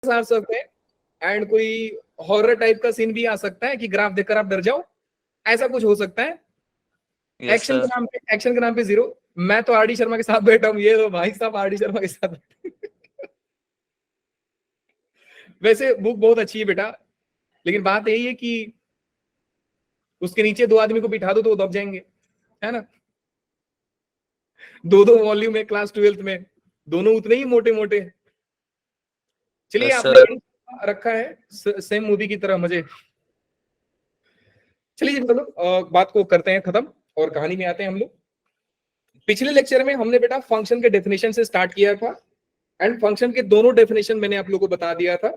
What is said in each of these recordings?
आ सकते हैं एंड कोई हॉरर टाइप का सीन भी आ सकता है कि ग्राफ देखकर आप डर जाओ, ऐसा कुछ हो सकता है। Yes sir. एक्शन के नाम पे जीरो। मैं तो आर डी शर्मा के साथ बैठा हूँ, ये तो भाई साहब आर डी शर्मा के साथ वैसे बुक बहुत अच्छी है बेटा, लेकिन बात यही है कि उसके नीचे दो आदमी को बिठा दो तो वो दब जाएंगे, है ना। दो दो वॉल्यूम है क्लास 12th में, दोनों उतने ही मोटे मोटे। चलिए यस आपने सर। रखा है सेम मूवी की तरह मजे। चलिए चलो बात को करते हैं खत्म और कहानी में आते हैं हम लोग। पिछले लेक्चर में हमने बेटा फंक्शन के डेफिनेशन से स्टार्ट किया था एंड फंक्शन के दोनों डेफिनेशन मैंने आप लोगों को बता दिया था।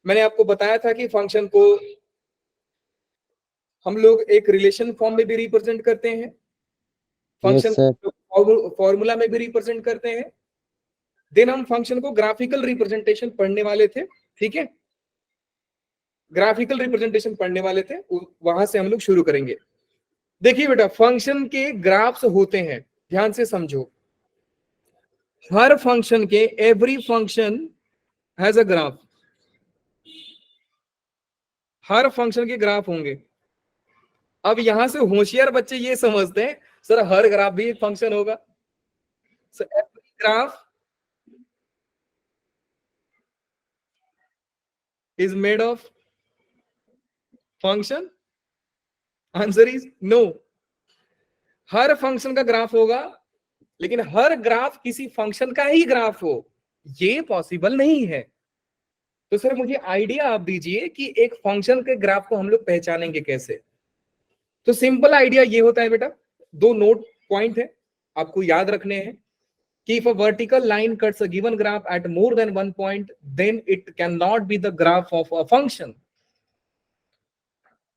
मैंने आपको बताया था कि फंक्शन को हम लोग एक रिलेशन फॉर्म में भी रिप्रेजेंट करते हैं, फंक्शन फॉर्मूला में भी रिप्रेजेंट करते हैं। देन हम फंक्शन को ग्राफिकल रिप्रेजेंटेशन पढ़ने वाले थे, ठीक है। ग्राफिकल रिप्रेजेंटेशन पढ़ने वाले थे, वहां से हम लोग शुरू करेंगे। देखिए बेटा फंक्शन के ग्राफ्स होते हैं, ध्यान से समझो। हर फंक्शन के every function has a graph, her function के ग्राफ होंगे। अब यहां से होशियार बच्चे ये समझते हैं सर हर ग्राफ भी एक फंक्शन होगा। So every graph is made of function. Answer is no. हर फंक्शन का ग्राफ होगा, लेकिन हर ग्राफ किसी फंक्शन का ही ग्राफ हो, ये पॉसिबल नहीं है। तो सर मुझे आइडिया आप दीजिए कि एक फंक्शन के ग्राफ को हम लोग पहचानेंगे कैसे। तो सिंपल आइडिया ये होता है बेटा, दो नोट पॉइंट है आपको याद रखने हैं कि if a vertical line cuts a given graph at more than one point, then it cannot be the graph of a function.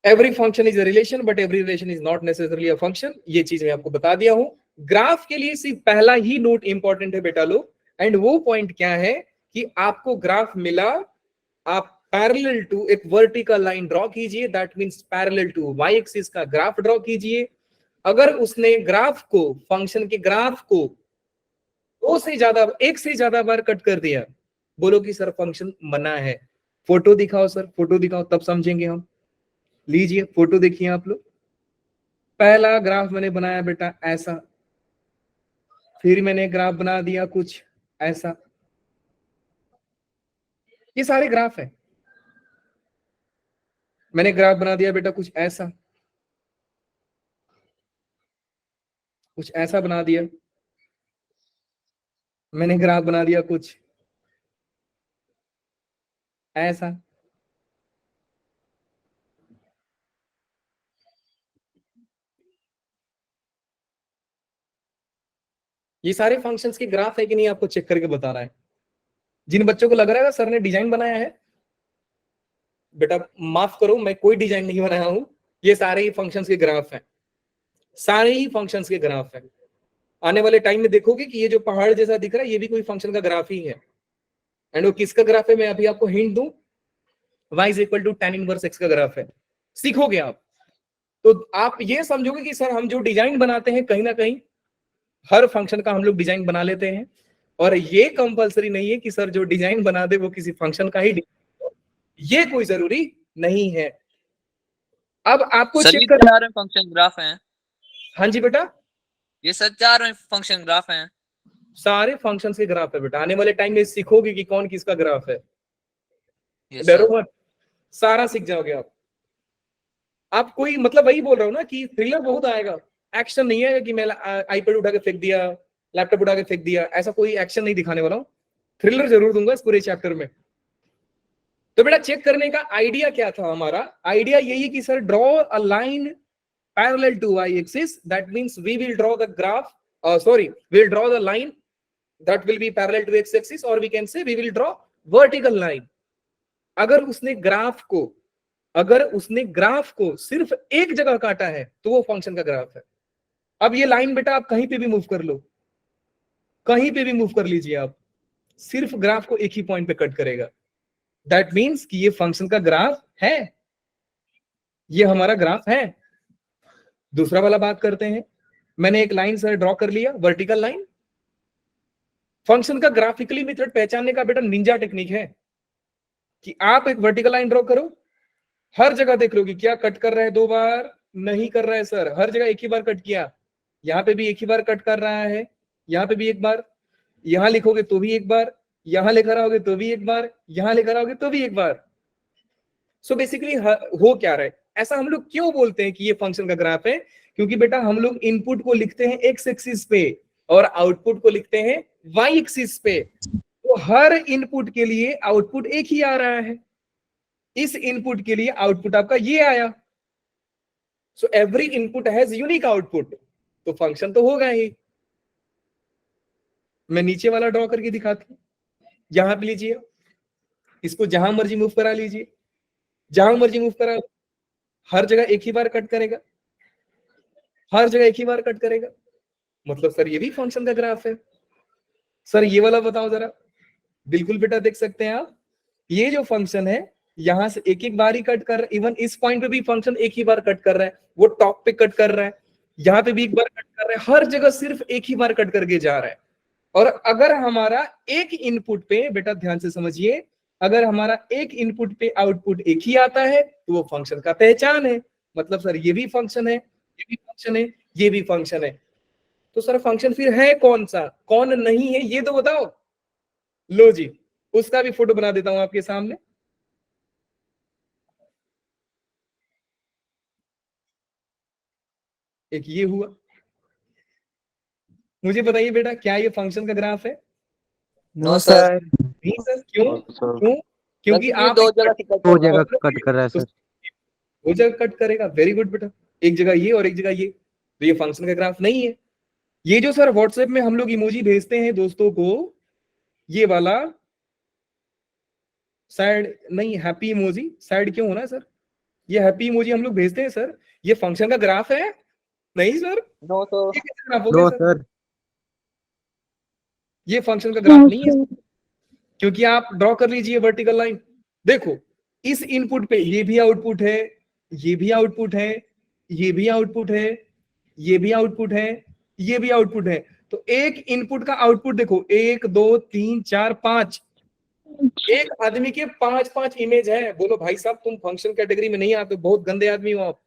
Every function is a relation, but every relation is not necessarily a function. ये चीज मैं आपको बता दिया हूं। Graph के लिए सिर्फ पहला ही नोट इंपॉर्टेंट है बेटा लोग, एंड वो पॉइंट क्या है कि आपको ग्राफ मिला, आप पैरेलल टू एक वर्टिकल लाइन ड्रॉ कीजिए, that means parallel to Y axis का ग्राफ ड्रॉ कीजिए। अगर उसने ग्राफ को, फंक्शन के ग्राफ को दो से ज्यादा, एक से ज्यादा बार कट कर दिया, बोलो कि सर फंक्शन बना है। फोटो दिखाओ सर, फोटो दिखाओ तब समझेंगे हम। लीजिए फोटो देखिए आप लोग। पहला ग्राफ मैंने बनाया बेटा ऐसा, फिर मैंने ग्राफ बना दिया कुछ ऐसा। ये सारे ग्राफ है। मैंने ग्राफ बना दिया बेटा कुछ ऐसा, कुछ ऐसा बना दिया। मैंने ग्राफ बना दिया कुछ ऐसा। ये सारे फंक्शंस के ग्राफ है कि नहीं आपको चेक करके बता रहा है। जिन बच्चों को लग रहा है सर ने डिजाइन बनाया है, बेटा माफ करो मैं कोई डिजाइन नहीं बनाया हूं, ये सारे ही फंक्शंस के ग्राफ हैं, सारे ही फंक्शंस के ग्राफ हैं। आने वाले टाइम में देखोगे कि ये जो पहाड़ जैसा दिख रहा है ये भी कोई फंक्शन का ग्राफ ही है। एंड वो किसका ग्राफ है मैं अभी आपको हिंट दूं, y is equal to tan inverse x का ग्राफ है। सीखोगे आप तो आप ये समझोगे कि सर हम जो डिजाइन बनाते हैं कहीं ना कहीं हर फंक्शन का हम लोग डिजाइन बना लेते हैं, और ये कंपलसरी नहीं है कि सर जो डिजाइन बना दे वो किसी फंक्शन का ही, ये कोई जरूरी नहीं है। अब आपको सर ये चेक कर, चार फंक्शन ग्राफ हैं। हाँ जी बेटा, ये सर चार फंक्शन ग्राफ हैं। सारे फंक्शंस के ग्राफ है बेटा। आने वाले टाइम में सीखोगे कि कौन किसका ग्राफ है, यस डरो सर। मत, सारा सीख जाओगे आप कोई मतलब वही बोल रहा हूँ ना कि थ्रिलर बहुत आएगा, एक्शन नहीं है कि मैं आईपैड उठा के फेंक दिया, लैपटॉप उठा के फेंक दिया, ऐसा कोई एक्शन नहीं दिखाने वाला हूँ। थ्रिलर जरूर दूंगा इस पूरे चैप्टर में। तो बेटा चेक करने का आइडिया क्या था हमारा, आइडिया यही कि sir draw a line parallel to y axis, that means we will draw the graph, we'll draw the line that will be parallel to x axis, or we can say we will draw vertical line। अगर उसने graph को, अगर उसने graph को सिर्फ एक जगह काटा है तो वो फंक्शन का ग्राफ है। अब ये लाइन बेटा आप कहीं पे भी मूव कर लो, कहीं पे भी मूव कर लीजिए आप, सिर्फ ग्राफ को एक ही पॉइंट पे कट करेगा, दैट मीन्स कि ये फंक्शन का ग्राफ है, ये हमारा ग्राफ है। दूसरा वाला बात करते हैं। मैंने एक लाइन सर ड्रॉ कर लिया, वर्टिकल लाइन। फंक्शन का ग्राफिकली मेथड पहचानने का बेटा निंजा टेक्निक है। कि आप एक वर्टिकल लाइन ड्रॉ करो, हर जगह देख लो कि क्या कट कर रहा है 2 बार, नहीं कर रहा है सर, हर जगह एक ही बार कट किया, यहाँ पे भी एक ही बार कट कर रहा है, यहाँ पे भी एक बार, यहां लिखोगे तो भी एक बार, यहां लिखा रहोगे तो भी एक बार, यहां लिखा रहोगे तो भी एक बार। सो बेसिकली हो क्या रहा है, ऐसा हम लोग क्यों बोलते हैं कि ये फंक्शन का ग्राफ है? क्योंकि बेटा हम लोग इनपुट को लिखते हैं एक्स एक्सिस पे और आउटपुट को लिखते हैं वाई एक्सिस पे। तो हर इनपुट के लिए आउटपुट एक ही आ रहा है, इस इनपुट के लिए आउटपुट आपका ये आया। So every input has unique output, तो फंक्शन तो होगा ही। मैं नीचे वाला ड्रॉ करके दिखाती हूँ, यहां पे लीजिए, इसको जहां मर्जी मूव करा लीजिए, जहां मर्जी मूव करा, हर जगह एक ही बार कट करेगा, हर जगह एक ही बार कट करेगा। मतलब सर ये भी फंक्शन का ग्राफ है। सर ये वाला बताओ जरा। बिल्कुल बेटा देख सकते हैं आप, ये जो फंक्शन है यहां से एक एक बार ही कट कर रहा है, इवन इस पॉइंट पे भी फंक्शन एक ही बार कट कर रहा है, वो टॉप पे कट कर रहा है, यहाँ पे भी एक बार कट कर रहा है, हर जगह सिर्फ एक ही बार कट करके जा रहा है। और अगर हमारा एक इनपुट पे, बेटा ध्यान से समझिए, अगर हमारा एक इनपुट पे आउटपुट एक ही आता है तो वो फंक्शन का पहचान है। मतलब सर ये भी फंक्शन है, ये भी फंक्शन है, ये भी फंक्शन है। तो सर फंक्शन फिर है कौन सा, कौन नहीं है, ये तो बताओ। लो जी, उसका भी फोटो बना देता हूं आपके सामने। एक ये हुआ। मुझे बताइए बेटा, क्या ये फंक्शन का ग्राफ है? No sir. नहीं सर, क्यों? सर क्यों? क्योंकि ये आप दो जगह से कट दो कर रहा जगह है। कट कर रहा है सर। दो जगह कट करेगा, वेरी गुड बेटा, एक जगह ये और एक जगह ये, तो ये फंक्शन का ग्राफ नहीं है। ये जो सर व्हाट्सएप में हम लोग इमोजी भेजते हैं दोस्तों को, ये वाला सैड नहीं, हैप्पी इमोजी, सैड क्यों होना है सर? ये हैप्पी इमोजी हम लोग भेजते हैं सर, ये फंक्शन का ग्राफ है? नहीं सर, नो तो ये कैसे ग्राफ हो नो गया सर? सर। ये फंक्शन का ग्राफ नहीं है, क्योंकि आप ड्रॉ कर लीजिए वर्टिकल लाइन, देखो इस इनपुट पे ये भी आउटपुट है, ये भी आउटपुट है, ये भी आउटपुट है, ये भी आउटपुट है, ये भी आउटपुट है। तो एक इनपुट का आउटपुट देखो, 1 2 3 4 5, एक आदमी के 5 इमेज है। बोलो भाई साहब तुम फंक्शन कैटेगरी में नहीं आते, बहुत गंदे आदमी हो आप।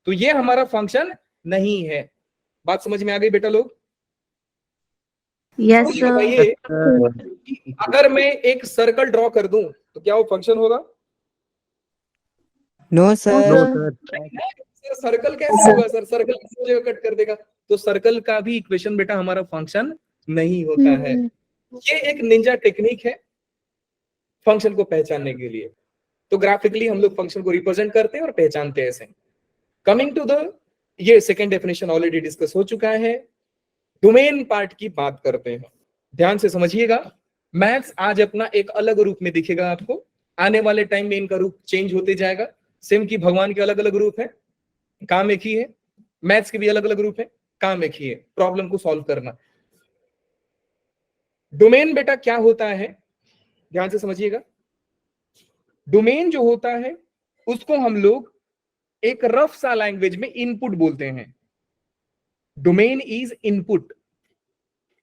तो ये हमारा फंक्शन नहीं है। बात समझ में आ गई बेटा लोग? यस ये बताइए कि अगर मैं एक सर्कल ड्रॉ कर दूं तो क्या वो फंक्शन होगा? No no sir. Sir circle कैसे होगा सर? सर्कल किसी जगह कट कर देगा, तो सर्कल का भी इक्वेशन बेटा हमारा फंक्शन नहीं होता है। ये एक निंजा टेक्निक है फंक्शन को पहचानने के लिए। तो ग्राफिकली हम लोग फंक्शन को रिप्रेजेंट करते हैं और पहचानते हैं ऐसे। कमिंग टू द, ये सेकेंड डेफिनेशन ऑलरेडी डिस्कस हो चुका है। डोमेन पार्ट की बात करते हैं, ध्यान से समझिएगा। मैथ्स आज अपना एक अलग रूप में दिखेगा आपको, आने वाले टाइम में इनका रूप चेंज होते जाएगा। सेम की भगवान के अलग अलग रूप है, काम एक ही है, मैथ्स के भी अलग अलग रूप है, काम एक ही है, प्रॉब्लम को सॉल्व करना। डोमेन बेटा क्या होता है, ध्यान से समझिएगा। डोमेन जो होता है उसको हम लोग एक रफ सा लैंग्वेज में इनपुट बोलते हैं। डोमेन इज इनपुट,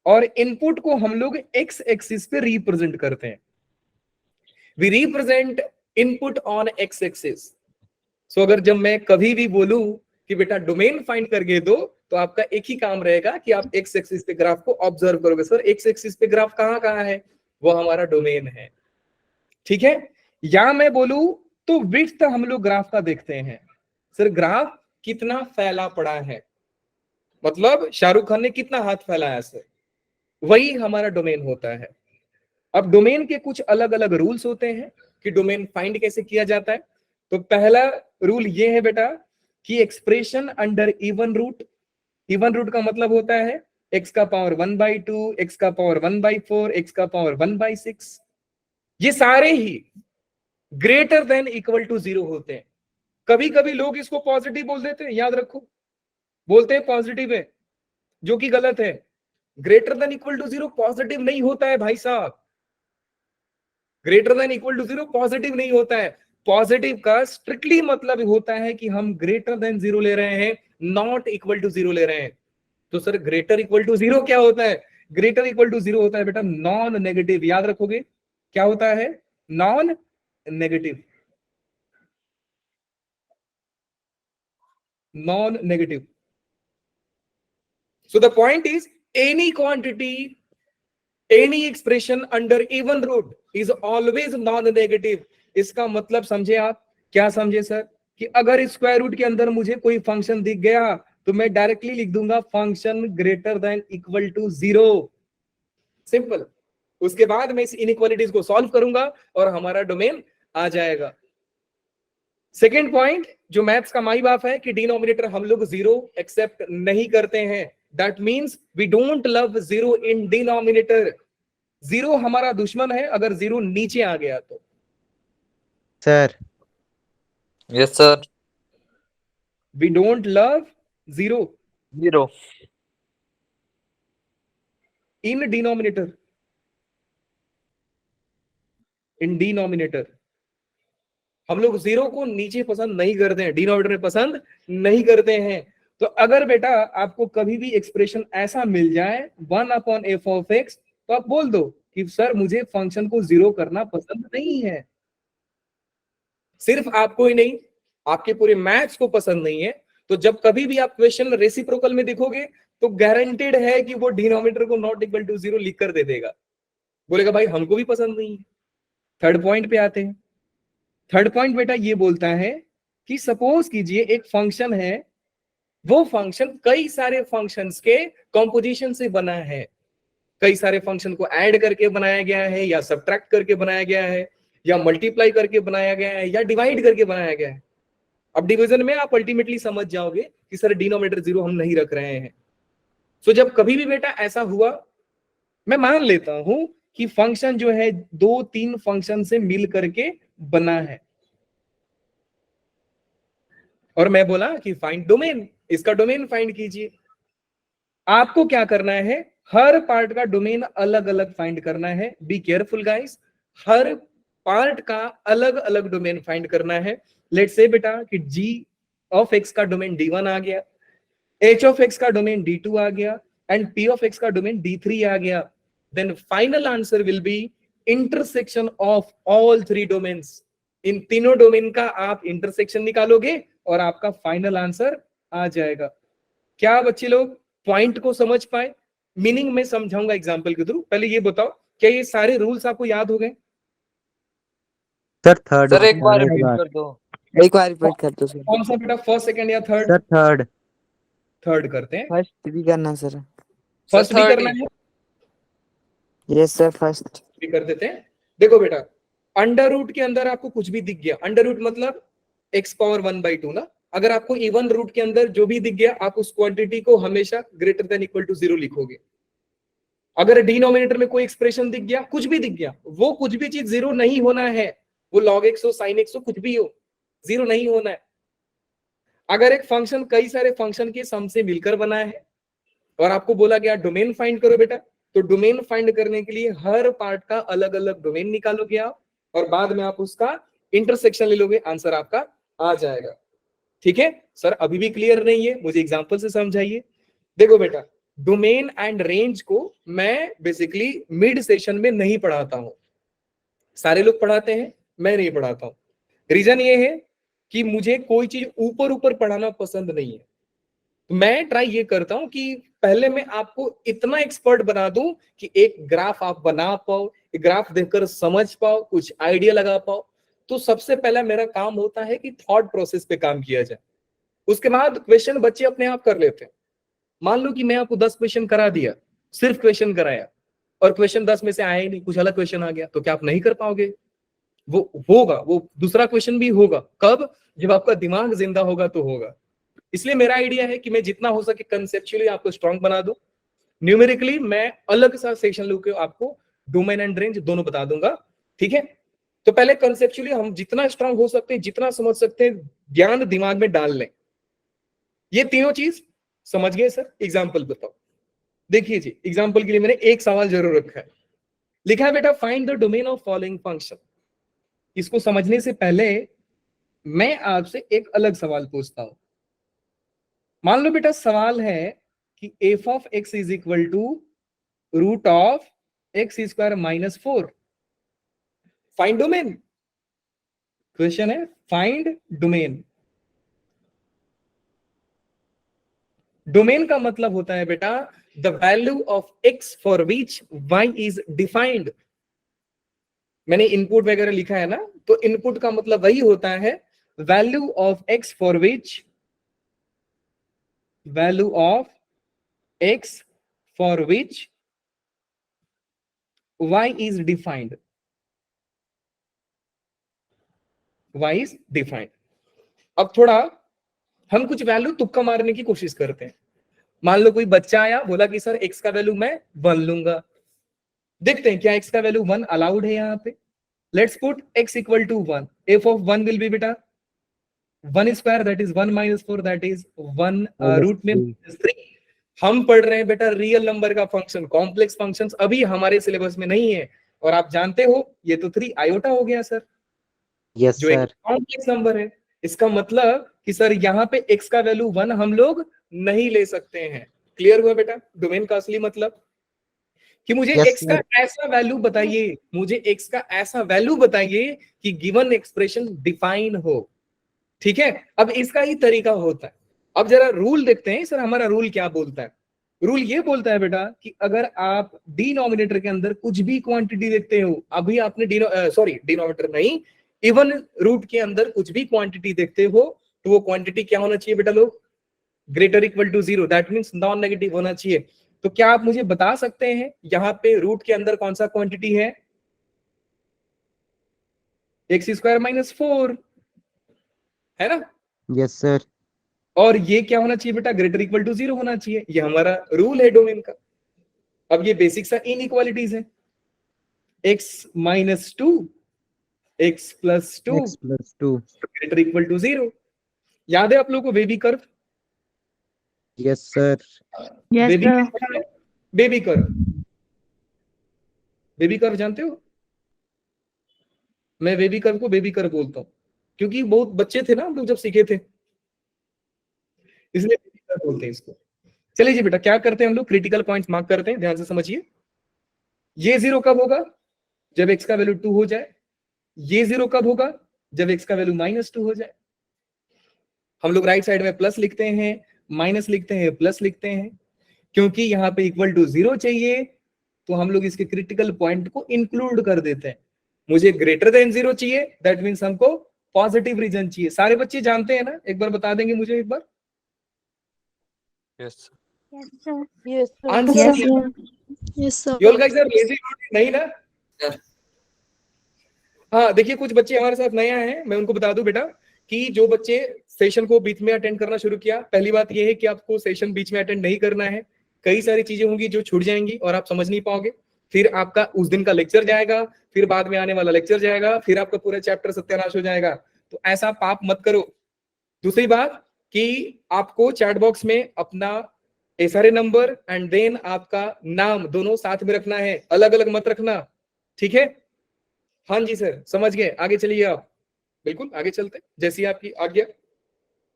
और इनपुट को हम लोग एक्स एक्सिस पे रिप्रेजेंट करते हैं। We represent input on X axis. So अगर जब मैं कभी भी बोलूं कि बेटा डोमेन फाइंड करके दो, तो आपका एक ही काम रहेगा कि आप एक्स एक्सिस पे ग्राफ को ऑब्जर्व करोगे। सर एक्स एक्सिस पे ग्राफ कहां कहां है? वो हमारा डोमेन है, ठीक है। या मैं बोलूं तो विड्थ हम लोग ग्राफ का देखते हैं। सर ग्राफ कितना फैला पड़ा है, मतलब शाहरुख खान ने कितना हाथ फैलाया सर, वही हमारा डोमेन होता है। अब डोमेन के कुछ अलग अलग रूल्स होते हैं कि डोमेन फाइंड कैसे किया जाता है। तो पहला रूल ये है बेटा कि expression under even root. Even root का मतलब होता है x का पावर 1/2, x का पावर 1/4, x का पावर 1/6, ये सारे ही ग्रेटर देन इक्वल टू 0 होते हैं। कभी कभी लोग इसको पॉजिटिव बोल देते हैं, याद रखो, बोलते हैं पॉजिटिव है, जो कि गलत है। Greater than equal to 0 positive नहीं होता है भाई साहब, greater than equal to 0 positive नहीं होता है। पॉजिटिव का स्ट्रिक्टली मतलब होता है कि हम ग्रेटर देन 0 ले रहे हैं, नॉट इक्वल टू 0 ले रहे हैं। तो सर ग्रेटर इक्वल टू 0 क्या होता है? ग्रेटर इक्वल टू 0 होता है बेटा नॉन नेगेटिव, याद रखोगे क्या होता है? Non negative, non negative. So the point is, any quantity, any expression under even root is always non-negative. इसका मतलब समझे आप? क्या समझे सर? कि अगर स्क्वायर रूट के अंदर मुझे कोई फंक्शन दिख गया तो मैं डायरेक्टली लिख दूंगा function greater than equal to 0. Simple. उसके बाद मैं इस इनइक्वालिटीज को सॉल्व करूंगा और हमारा डोमेन आ जाएगा. सेकेंड पॉइंट जो मैथ्स का माई बाप है कि डिनोमिनेटर हम लोग 0 एक्सेप्ट नहीं करते हैं. That means we don't love 0 in denominator. 0 हमारा दुश्मन है अगर 0 नीचे आ गया तो. Sir. Yes, sir. We don't love 0 Zero. In denominator. In denominator हम लोग 0 को नीचे पसंद नहीं करते हैं, डिनोमिनेटर में पसंद नहीं करते हैं. तो अगर बेटा आपको कभी भी एक्सप्रेशन ऐसा मिल जाए 1/f of x, तो आप बोल दो कि सर मुझे फंक्शन को 0 करना पसंद नहीं है. सिर्फ आपको ही नहीं, आपके पूरे मैथ्स को पसंद नहीं है. तो जब कभी भी आप क्वेश्चन रेसिप्रोकल में देखोगे तो गारंटेड है कि वो डिनोमिनेटर को नॉट इक्वल टू 0 लिख कर दे देगा. बोलेगा भाई हमको भी पसंद नहीं है. थर्ड पॉइंट पे आते हैं. थर्ड पॉइंट बेटा ये बोलता है कि सपोज कीजिए एक फंक्शन है, वो फंक्शन कई सारे फंक्शंस के कंपोजिशन से बना है. कई सारे फंक्शन को ऐड करके बनाया गया है, या सब्ट्रैक्ट करके बनाया गया है, या मल्टीप्लाई करके बनाया गया है, या डिवाइड करके बनाया गया है. अब डिवीजन में आप अल्टीमेटली समझ जाओगे कि सर डिनोमिनेटर 0 हम नहीं रख रहे हैं. सो जब कभी भी बेटा ऐसा हुआ, मैं मान लेता हूं कि फंक्शन जो है 2-3 फंक्शन से मिल करके बना है, और मैं बोला कि फाइंड डोमेन, इसका डोमेन फाइंड कीजिए. आपको क्या करना है, हर पार्ट का डोमेन अलग अलग फाइंड करना है. Be careful guys, her part का अलग अलग डोमेन फाइंड करना है. लेट्स से बेटा कि g ऑफ x का डोमेन d1 आ गया, h ऑफ x का डोमेन d2 आ गया, एंड p ऑफ x का डोमेन d3 आ गया. Then final answer will be intersection of all 3 domains. इन तीनों डोमेन का आप इंटरसेक्शन निकालोगे और आपका फाइनल आंसर आ जाएगा. क्या बच्चे लोग पॉइंट को समझ पाए? मीनिंग में समझाऊंगा एग्जांपल के थ्रू. पहले ये बताओ क्या ये सारे रूल्स आपको याद हो गए? Sir, third. Sir, एक बार वाले रिपीट बात. कर दो. एक बार रिपीट कर दो सर. कौन सा बेटा, फर्स्ट सेकंड या थर्ड? Sir, third. थर्ड करते हैं. फर्स्ट भी करना सर. फर्स्ट भी third करना ही. है, यस सर फर्स्ट. भी कर देते हैं. देखो बेटा, अंडर रूट के अंदर आपको कुछ भी दिख गया, अंडर रूट मतलब x पावर 1/2 ना. अगर आपको इवन रूट के अंदर जो भी दिख गया, आप उस क्वांटिटी को हमेशा ग्रेटर देन इक्वल टू 0 लिखोगे. अगर डिनोमिनेटर में कोई एक्सप्रेशन दिख गया, कुछ भी दिख गया, वो कुछ भी चीज 0 नहीं होना है. वो log x हो, sin x हो, कुछ भी हो, 0 नहीं होना है. अगर एक फंक्शन कई सारे फंक्शन के सम से मिलकर बना है और आपको बोला गया डोमेन फाइंड करो बेटा, तो डोमेन फाइंड करने के लिए हर पार्ट का अलग अलग डोमेन निकालोगे आप, और बाद में आप उसका इंटरसेक्शन ले लोगे, आंसर आपका आ जाएगा. ठीक है सर, अभी भी क्लियर नहीं है, मुझे एग्जांपल से समझाइए. देखो बेटा, डोमेन एंड रेंज को मैं बेसिकली मिड सेशन में नहीं पढ़ाता हूं. सारे लोग पढ़ाते हैं, मैं नहीं पढ़ाता हूं. रीजन ये है कि मुझे कोई चीज ऊपर ऊपर पढ़ाना पसंद नहीं है. मैं ट्राई ये करता हूं कि पहले मैं आपको इतना एक्सपर्ट बना दूं कि एक ग्राफ आप बना पाओ, एक ग्राफ देखकर समझ पाओ, कुछ आइडिया लगा पाओ. तो सबसे पहला मेरा काम होता है कि थॉट प्रोसेस पे काम किया जाए. उसके बाद क्वेश्चन बच्चे अपने आप कर लेते हैं. मान लो कि मैं आपको 10 क्वेश्चन करा दिया, सिर्फ क्वेश्चन कराया, और क्वेश्चन 10 में से आया ही नहीं, कुछ अलग क्वेश्चन आ गया, तो क्या आप नहीं कर पाओगे? वो होगा, वो दूसरा क्वेश्चन भी होगा. कब? जब आपका दिमाग जिंदा होगा तो होगा. इसलिए मेरा आइडिया है कि मैं जितना हो सके कंसेप्चुअली आपको स्ट्रांग बना दूं. न्यूमेरिकली मैं अलग सा सेक्शन लेके आपको डोमेन एंड रेंज दोनों बता दूंगा. ठीक है, तो पहले कंसेप्चुअली हम जितना स्ट्रांग हो सकते हैं, जितना समझ सकते हैं, ज्ञान दिमाग में डाल लें. ये तीनों चीज समझ गए सर? एग्जाम्पल बताओ. देखिए जी, एग्जाम्पल के लिए मैंने एक सवाल जरूर रखा है. लिखा है बेटा, find the domain of following function. इसको समझने से पहले मैं आपसे एक अलग सवाल पूछता हूं. मान लो बेटा सवाल है कि f of x is equal to root of x² - 4. Find domain. Question है फाइंड डोमेन। डोमेन का मतलब होता है बेटा the value of X for which Y is defined. मैंने इनपुट वगैरह लिखा है ना, तो इनपुट का मतलब वही होता है value of X for which, value of X for which y is defined, y is defined। अब थोड़ा हम कुछ वैल्यू तुक्का मारने की कोशिश करते हैं। मान लो कोई बच्चा आया, बोला कि सर x का वैल्यू मैं 1 लूंगा। देखते हैं क्या x का वैल्यू 1 अलाउड है यहाँ पे। Let's put x equal to 1, f of 1 will be बेटा 1 square that is 1 minus 4 that is 1 root में 3। हम पढ़ रहे हैं बेटा रियल नंबर का फंक्शन, कॉम्प्लेक्स फंक्शंस अभी हमारे सिलेबस में नहीं है। और आप जानते हो ये तो 3 आयोटा हो गया सर, यस जो एक सर। कॉम्प्लेक्स नंबर है। इसका मतलब कि सर यहाँ पे x का वैल्यू 1 हम लोग नहीं ले सकते हैं। क्लियर हुआ बेटा डोमेन का असली मतलब? कि मुझे Yes, x का ऐसा वैल्यू बताइए, मुझे x का ऐसा वैल्यू बताइए कि गिवन एक्सप्रेशन डिफाइन हो। ठीक है, अब इसका ही तरीका होता है। अब जरा रूल देखते हैं सर हमारा रूल क्या बोलता है। रूल ये बोलता है बेटा कि अगर आप डिनोमिनेटर के अंदर कुछ भी क्वांटिटी देखते हो, अभी आपने डिनोमिनेटर नहीं, इवन रूट के अंदर कुछ भी क्वांटिटी देखते हो, तो वो क्वांटिटी क्या होना चाहिए बेटा लोग? Greater equal to 0, that means non negative होना चाहिए। तो क्या आप मुझे बता सकते हैं यहाँ पे रूट के अंदर कौन सा क्वांटिटी है? एक्स स्क्वायर माइनस 4 है ना? Yes sir. और ये क्या होना चाहिए बेटा? ग्रेटर इक्वल टू 0 होना चाहिए। ये हमारा रूल है डोमेन का। अब ये बेसिक सा इनइक्वालिटीज है, x minus 2, x plus 2 x+2। Greater equal to 0। याद है आप लोगों को baby curve? Yes sir. Baby curve, baby curve, baby curve जानते हो? मैं बेबी कर्व को बेबी कर्व बोलता हूँ क्योंकि बहुत बच्चे थे ना हम लोग जब सीखे थे, इसलिए बेबी कर्व बोलते हैं इसको। चलिए जी बेटा, क्या करते हैं हम लोग? क्रिटिकल पॉइंट्स मार्क करते हैं, ध्यान से समझिए। ये 0 कब होगा? जब x का वैल्यू 2 हो जाए। ये 0 कब होगा? जब x का वैल्यू -2 हो जाए। हम लोग राइट साइड में प्लस लिखते हैं, माइनस लिखते हैं, प्लस लिखते हैं, क्योंकि यहाँ पे इक्वल टू 0 चाहिए, तो हम लोग इसके क्रिटिकल पॉइंट को इंक्लूड कर देते हैं। मुझे ग्रेटर देन 0 चाहिए, दैट मीन्स हमको पॉजिटिव रीजन चाहिए। सारे बच्चे जानते हैं ना? एक बार बता देंगे मुझे एक बार। Yes. Answer Yes, sir. Y'all guys, lazy नहीं ना? हाँ देखिए, कुछ बच्चे हमारे साथ नया हैं, मैं उनको बता दूं बेटा कि जो बच्चे सेशन को बीच में अटेंड करना शुरू किया, पहली बात ये है कि आपको सेशन बीच में अटेंड नहीं करना है। कई सारी चीजें होंगी जो छूट जाएंगी और आप समझ नहीं पाओगे। फिर आपका उस दिन का लेक्चर जाएगा, फिर बाद में आने वाला लेक्चर जाएगा, फिर आपका पूरा चैप्टर सत्यानाश हो जाएगा। तो ऐसा पाप मत करो। दूसरी बात कि आपको चैट बॉक्स में अपना एसआरए नंबर एंड देन आपका नाम दोनों साथ में रखना है, अलग अलग मत रखना। ठीक है? हाँ जी सर, समझ गए। आगे चलिए आप, बिल्कुल आगे चलते जैसी आपकी आज्ञा।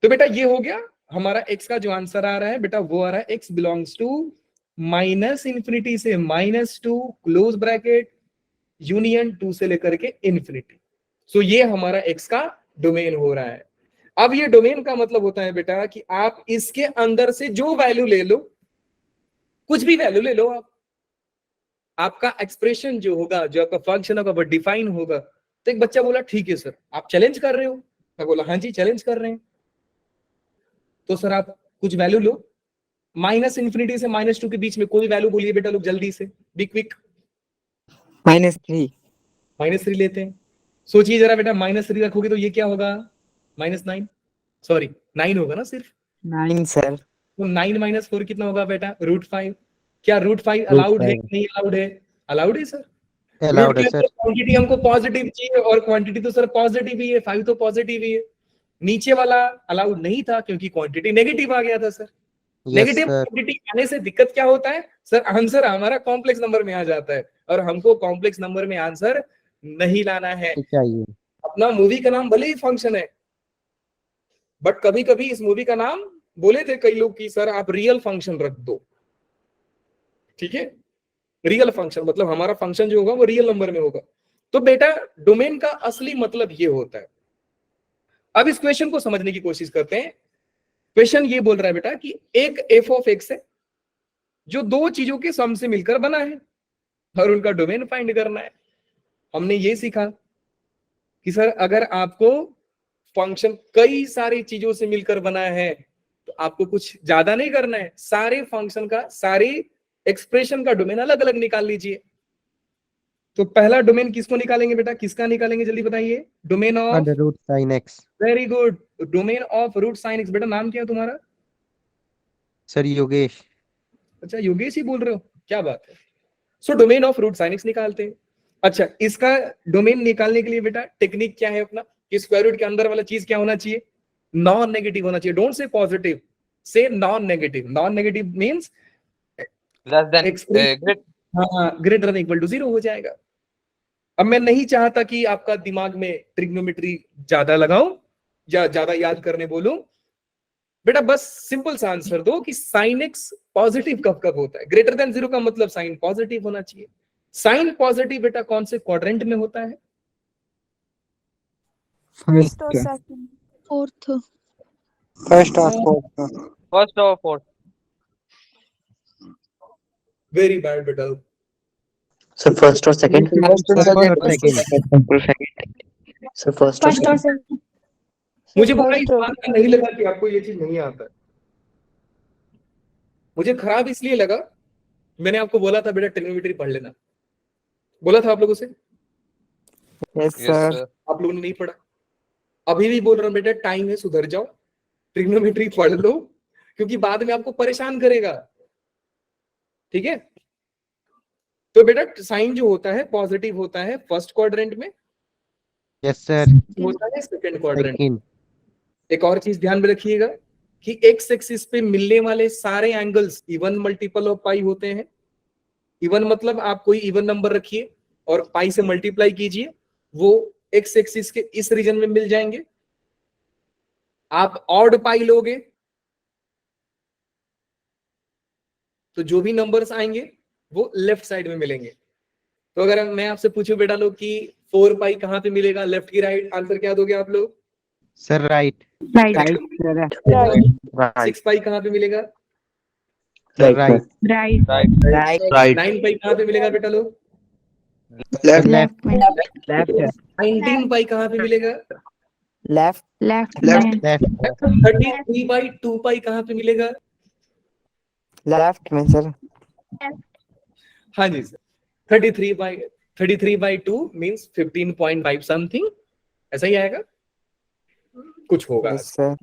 तो बेटा ये हो गया हमारा x का जो आंसर आ रहा है बेटा, वो आ रहा है x बिलोंग्स टू -∞ से -2 क्लोज ब्रैकेट यूनियन 2 से लेकर के इन्फिनिटी। सो ये हमारा x का डोमेन हो रहा है। अब ये डोमेन का मतलब होता है बेटा कि आप इसके अंदर से जो वैल्यू ले लो, कुछ भी वैल्यू ले लो आप, आपका एक्सप्रेशन जो होगा, जो आपका फंक्शन होगा वो डिफाइन होगा। तो एक बच्चा बोला ठीक है सर, आप चैलेंज कर रहे हो? मैं बोला हाँ जी चैलेंज कर रहे हैं। तो सर आप कुछ वैल्यू लो, -∞ से -2 के बीच में कोई वैल्यू बोलिए बेटा लोग, जल्दी से, बी क्विक। -3। -3 लेते हैं। सोचिए जरा बेटा, -3 रखोगे तो ये क्या होगा? -9, सॉरी 9 होगा ना सिर्फ। 9 सर। तो 9 - 4 कितना होगा बेटा? √5। क्या √5 अलाउड है कि नहीं अलाउड है? अलाउड है सर। अलाउड है रूट सर। क्वांटिटी हमको पॉजिटिव चाहिए और क्वांटिटी तो सर पॉजिटिव ही है, 5 तो पॉजिटिव ही है। नीचे वाला अलाउड नहीं था क्योंकि क्वांटिटी नेगेटिव आ गया था sir. Yes negative sir. Quantity आने से दिक्कत क्या होता है सर? आंसर हमारा कॉम्प्लेक्स नंबर में आ जाता है और हमको कॉम्प्लेक्स नंबर में आंसर नहीं लाना है। चाहिए। अपना मूवी का नाम भले ही फंक्शन है, बट कभी कभी इस मूवी का नाम बोले थे कई लोग कि सर आप रियल फंक्शन रख दो। ठीक है, रियल फंक्शन मतलब हमारा फंक्शन जो होगा वो रियल नंबर में होगा। तो बेटा डोमेन का असली मतलब ये होता है अब इस क्वेश्चन को समझने की कोशिश करते हैं। क्वेश्चन ये बोल रहा है बेटा कि एक एफ ऑफ एक्स है जो दो चीजों के सम से मिलकर बना है और उनका डोमेन फाइंड करना है। हमने ये सीखा कि सर अगर आपको फंक्शन कई सारी चीजों से मिलकर बना है तो आपको कुछ ज्यादा नहीं करना है, सारे फंक्शन का, सारे एक्सप्रेशन का डोमेन अलग अलग निकाल लीजिए। तो पहला डोमेन किसको निकालेंगे बेटा, किसका निकालेंगे, जल्दी बताइए। Domain of, under root sine x. Very good, domain of root sine x. बेटा नाम क्या है तुम्हारा? सर योगेश। अच्छा योगेश ही बोल रहे हो, क्या बात है। So domain of root sine x निकालते हैं। अच्छा इसका डोमेन निकालने के लिए बेटा टेक्निक क्या है अपना, कि स्क्वायर रूट के अंदर वाला चीज क्या होना चाहिए, नॉन नेगेटिव होना चाहिए। डोंट से पॉजिटिव, से non negative. Non negative means Less than great. हाँ, ग्रेटर देन इक्वल टू 0 हो जाएगा। अब मैं नहीं चाहता कि आपका दिमाग में ट्रिग्नोमेट्री ज्यादा लगाऊं या ज्यादा याद करने बोलूं। बेटा बस सिंपल सा आंसर दो कि साइन एक्स पॉजिटिव कब कब होता है। ग्रेटर देन 0 का मतलब साइन पॉजिटिव होना चाहिए। साइन पॉजिटिव बेटा कौन से क्वाड्रेंट में होता है? First or second? Fourth. First or fourth. First or fourth. Very bad बेटा। So first or second? First or First second. or second? So first or First or second? second? मुझे पता इस First. बात का नहीं लगा कि आपको ये चीज नहीं आता। मुझे खराब इसलिए लगा, मैंने आपको बोला था बेटा ट्रिग्नोमेट्री पढ़ लेना, बोला था आप लोगों से, Yes, Yes, sir. sir. आप लोगों ने नहीं पढ़ा। अभी भी बोल रहा हूं बेटा, टाइम है, सुधर जाओ, ट्रिग्नोमेट्री पढ़ लो, क्योंकि बाद में आपको परेशान करेगा। ठीक है, तो बेटा साइन जो होता है पॉजिटिव होता है फर्स्ट क्वाड्रेंट में, यस सर। होता है सेकंड क्वाड्रेंट। सेकंड। एक और चीज ध्यान में रखिएगा कि एक्स एक्सिस पे मिलने वाले सारे एंगल्स इवन मल्टीपल ऑफ पाई होते हैं। इवन मतलब आप कोई इवन नंबर रखिए और पाई से मल्टीप्लाई कीजिए, वो एक्स एक्सिस के इस रीजन में मिल जाएंगे। आप ऑड पाई लोगे तो जो भी नंबर्स आएंगे वो लेफ्ट साइड में मिलेंगे। तो अगर मैं आपसे पूछूं बेटा लोग कि 4 पाई कहां पे मिलेगा, लेफ्ट की राइट, आंसर क्या दोगे आप लोग? Sir right. Right. Right, sir. Right. 6 पाई कहां पे मिलेगा? Sir Right. Right. Right. Right. Right. 9 पाई कहां पे मिलेगा बेटा लोग? Left. लेफ्ट। Left. 19 पाई कहां पे मिलेगा? Left. Left. Left. Left. 33 by 2 पाई कहां पे मिलेगा? Left में sir. हाँ जी सर, 33 बाई 2 मींस 15.5 समथिंग, ऐसा ही आएगा, कुछ होगा Yes, sir.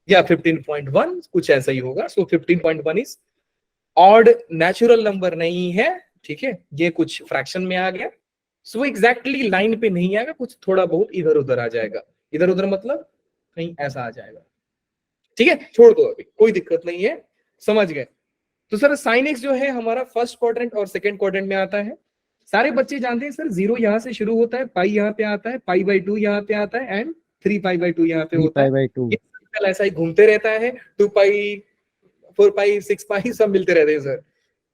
या 15.1 कुछ ऐसा ही होगा। सो 15.1 इज ऑड नेचुरल नंबर नहीं है, ठीक है, ये कुछ फ्रैक्शन में आ गया। सो एग्जैक्टली लाइन पे नहीं आएगा, कुछ थोड़ा बहुत इधर उधर आ जाएगा। इधर उधर मतलब कहीं ऐसा आ जाएगा। ठीक है, छोड़ दो, अभी कोई दिक्कत नहीं है, समझ गए। तो सर साइन एक्स जो है हमारा फर्स्ट क्वाड्रेंट और सेकंड क्वाड्रेंट में आता है। सारे बच्चे जानते हैं सर, 0 यहां से शुरू होता है, पाई यहाँ पे आता है, पाई बाई 2 यहाँ पे आता है एंड 3 पाई बाई 2 यहाँ पे 3 होता है। Pi by 2। ये सर्कल ऐसा ही घूमते रहता है, 2 पाई 4 पाई 6 पाई सब मिलते रहते हैं सर।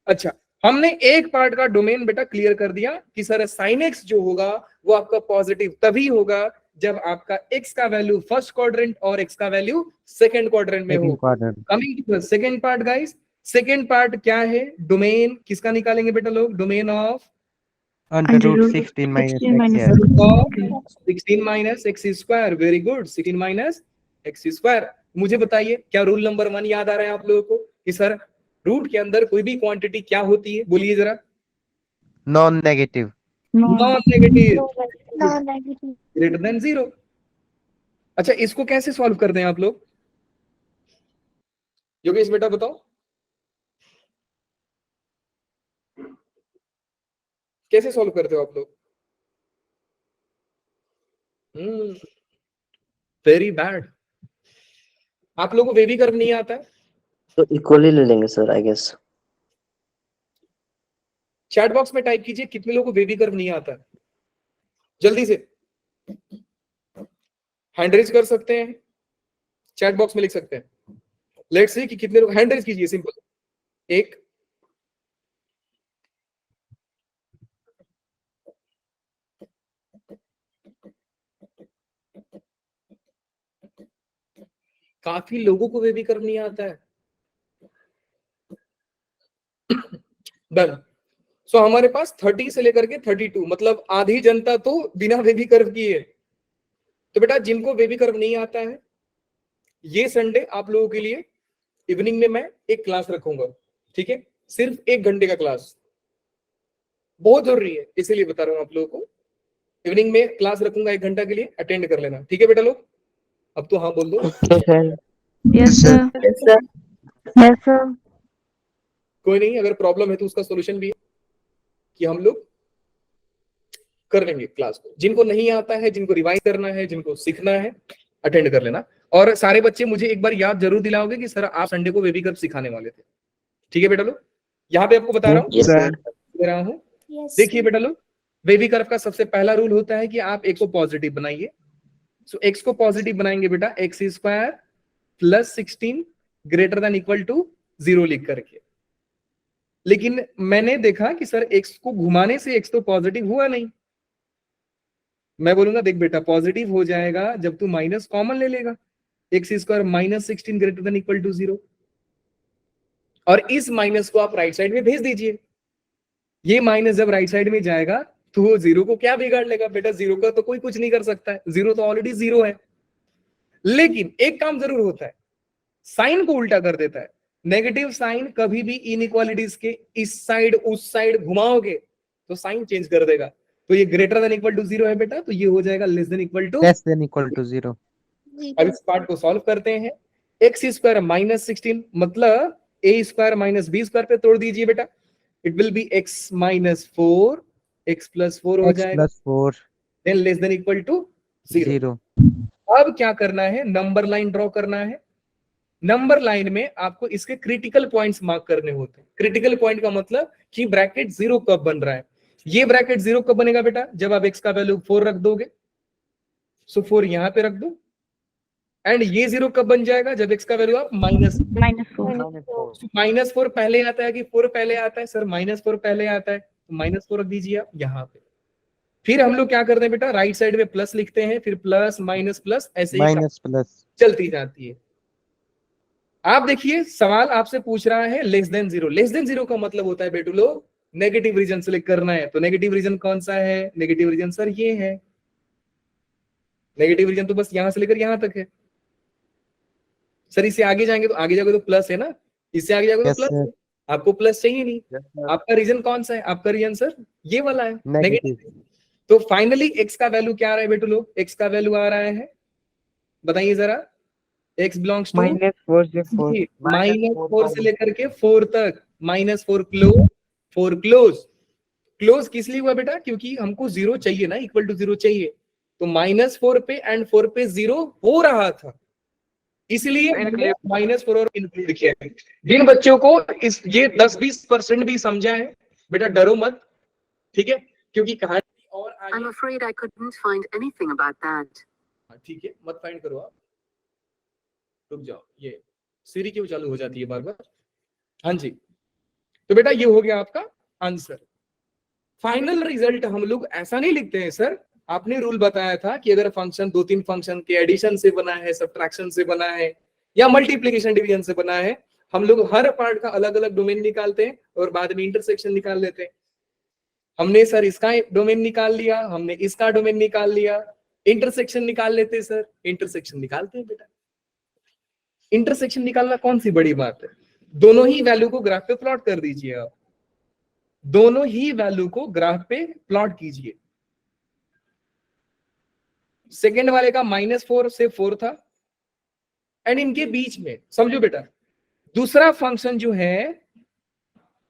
अच्छा, हमने एक पार्ट का डोमेन बेटा क्लियर कर दिया कि सर साइन एक्स जो होगा वो आपका पॉजिटिव तभी होगा जब आपका एक्स का वैल्यू फर्स्ट क्वाड्रेंट और एक्स का वैल्यू सेकंड क्वाड्रेंट में हो। Second quadrant. Coming to the second part guys, second part क्या है? डोमेन किसका निकालेंगे बेटा लोग? Domain of under root 16 minus 16 minus X. 16 minus X square. Very good, 16 minus X square. मुझे बताइए क्या रूल नंबर 1 याद आ रहा है आप लोगों को कि सर रूट के अंदर कोई भी क्वांटिटी क्या होती है, बोलिए जरा। Non negative. Non negative, Non-negative. Greater than 0। अच्छा इसको कैसे सॉल्व करते हैं आप लोग? योगेश बेटा बताओ कैसे सॉल्व करते हो आप लोग? वेरी बैड, आप लोगों को वेवी कर्व नहीं आता है? So equally ले लेंगे sir, I guess. Chat box में टाइप कीजिए कितने लोगों को वेवी कर्व नहीं आता है, जल्दी से हैंड रेज कर सकते हैं, चैट बॉक्स में लिख सकते हैं। लेट्स सी कि कितने लोग, हैंड रेज कीजिए सिंपल। 1, 2, काफी लोगों को वेवी कर्व नहीं आता है। डन। सो हमारे पास 30 से लेकर के 32 मतलब आधी जनता तो बिना वेवी कर्व की है। तो बेटा जिनको वेवी कर्व नहीं आता है, ये संडे आप लोगों के लिए इवनिंग में मैं एक क्लास रखूंगा, ठीक है, सिर्फ 1 घंटे का क्लास, बहुत जरूरी है, इसीलिए बता रहा हूं आप लोगों को। इवनिंग में क्लास रखूंगा 1 घंटा के लिए, अटेंड कर लेना, ठीक है बेटा लोग। अब तो हाँ बोल दो। Okay, sir. Yes, sir. Yes, sir. कोई नहीं, अगर प्रॉब्लम है तो उसका सोल्यूशन भी है कि हम लोग कर लेंगे क्लास को। जिनको नहीं आता है, जिनको रिवाइज करना है, जिनको सीखना है, अटेंड कर लेना। और सारे बच्चे मुझे एक बार याद जरूर दिलाओगे कि सर आप संडे को बेबी कर्व सिखाने वाले थे, ठीक है बेटा लोग। यहाँ पे आपको बता रहा हूँ, Yes, sir. दे रहा हूँ। Yes. देखिए बेटा लोग, बेबी कर्व का सबसे पहला रूल होता है कि आप x को पॉजिटिव बनाइए। सो x को पॉजिटिव बनाएंगे बेटा, x square plus 16 greater than equal to 0 लिख करके। लेकिन मैंने देखा कि सर x को घुमाने से x तो पॉजिटिव हुआ नहीं। मैं बोलूंगा देख बेटा पॉजिटिव हो जाएगा जब तू माइनस कॉमन ले लेगा, X square minus 16 greater than equal to 0, और इस माइनस को आप राइट साइड में भेज दीजिए। ये माइनस जब राइट साइड में जाएगा तो वो 0 को क्या बिगाड़ लेगा बेटा, 0 का तो कोई कुछ नहीं कर सकता है, 0 तो ऑलरेडी 0 है। लेकिन एक काम जरूर होता है, साइन को उल्टा कर देता है। नेगेटिव साइन कभी भी इनइक्वालिटीज के इस साइड उस साइड घुमाओगे तो साइन चेंज कर देगा। तो ये ग्रेटर देन इक्वल टू 0 है बेटा, तो ये हो जाएगा less than equal to. Less than equal to 0. अब इस पार्ट को सॉल्व करते हैं। एक्स स्क्वायर माइनस 16 मतलब A square minus B square पे तोड़ दीजिए बेटा, it will be X minus 4, X plus 4 हो X जाएगा, plus 4, then less than equal to 0। 0. अब क्या करना है, नंबर लाइन ड्रॉ करना है। नंबर लाइन में आपको इसके क्रिटिकल पॉइंट्स मार्क करने होते हैं। क्रिटिकल पॉइंट का मतलब कि ब्रैकेट 0 कब बन रहा है। ये ब्रैकेट 0 कब बनेगा बेटा, जब आप x का वैल्यू 4 रख दोगे। सो 4 यहां पे रख दो। एंड ये 0 कब बन जाएगा, जब x का वैल्यू आप -4. -4 पहले आता है कि 4 पहले आता है, सर -4 पहले आता है, तो -4 रख दीजिए आप यहाँ पे। फिर हम लोग क्या करते हैं बेटा, राइट साइड में प्लस लिखते हैं, फिर प्लस माइनस प्लस ऐसे ही Minus plus. चलती जाती है। आप देखिए सवाल आपसे पूछ रहा है लेस देन 0। लेस देन 0 का मतलब होता है बेटू लोग नेगेटिव रीजन सेलेक्ट करना है। तो नेगेटिव रीजन कौन सा है, नेगेटिव रीजन सर ये है। नेगेटिव रीजन तो बस यहां से लेकर यहां तक है। सर इससे आगे जाएंगे तो आगे जाओगे तो प्लस है ना, इससे आगे जाओगे तो Yes, प्लस sir. है। आपको प्लस चाहिए नहीं। Yes, sir. आपका रीजन कौन सा है, आपका रीजन सर ये वाला है, Negative. तो फाइनली एक्स का वैल्यू क्या आ रहा है बेटू लोग, एक्स का वैल्यू आ रहा है, बताइए जरा, एक्स बिलोंग्स टू -4 से 4. -4 से लेकर के 4 तक, -4 क्लोज, 4 क्लोज। क्लोज किस लिए हुआ बेटा, क्योंकि हमको 0 चाहिए ना, इक्वल टू 0 चाहिए। तो -4 पे एंड 4 पे 0 हो रहा था, इसलिए हमने -4 और इंक्लूड किया है। जिन बच्चों को इस ये 10-20% भी समझा है बेटा, डरो मत, ठीक है, क्योंकि कहानी और आगे। I'm afraid I couldn't find anything about that. ठीक है, मत फाइंड करो आप, रुक जाओ, ये सीरी क्यों चालू हो जाती है बार बार। हाँ जी, तो बेटा ये हो गया आपका आंसर। फाइनल रिजल्ट हम लोग ऐसा नहीं लिखते हैं सर, आपने रूल बताया था कि अगर फंक्शन 2-3 फंक्शन के एडिशन से बना है, सब्ट्रैक्शन से बना है, या मल्टीप्लिकेशन डिवीजन से बना है, हम लोग हर पार्ट का अलग अलग डोमेन निकालते हैं और बाद में इंटरसेक्शन निकाल लेते हैं। हमने सर इसका डोमेन निकाल लिया, हमने इसका डोमेन निकाल लिया, इंटरसेक्शन निकाल लेते हैं सर, इंटरसेक्शन निकालते हैं बेटा। इंटरसेक्शन निकालना कौन सी बड़ी बात है, दोनों ही वैल्यू को ग्राफ पे प्लॉट कर दीजिए आप, दोनों ही वैल्यू को ग्राफ पे प्लॉट कीजिए। सेकेंड वाले का -4 से 4 था, एंड इनके बीच में समझो बेटा दूसरा फंक्शन जो है,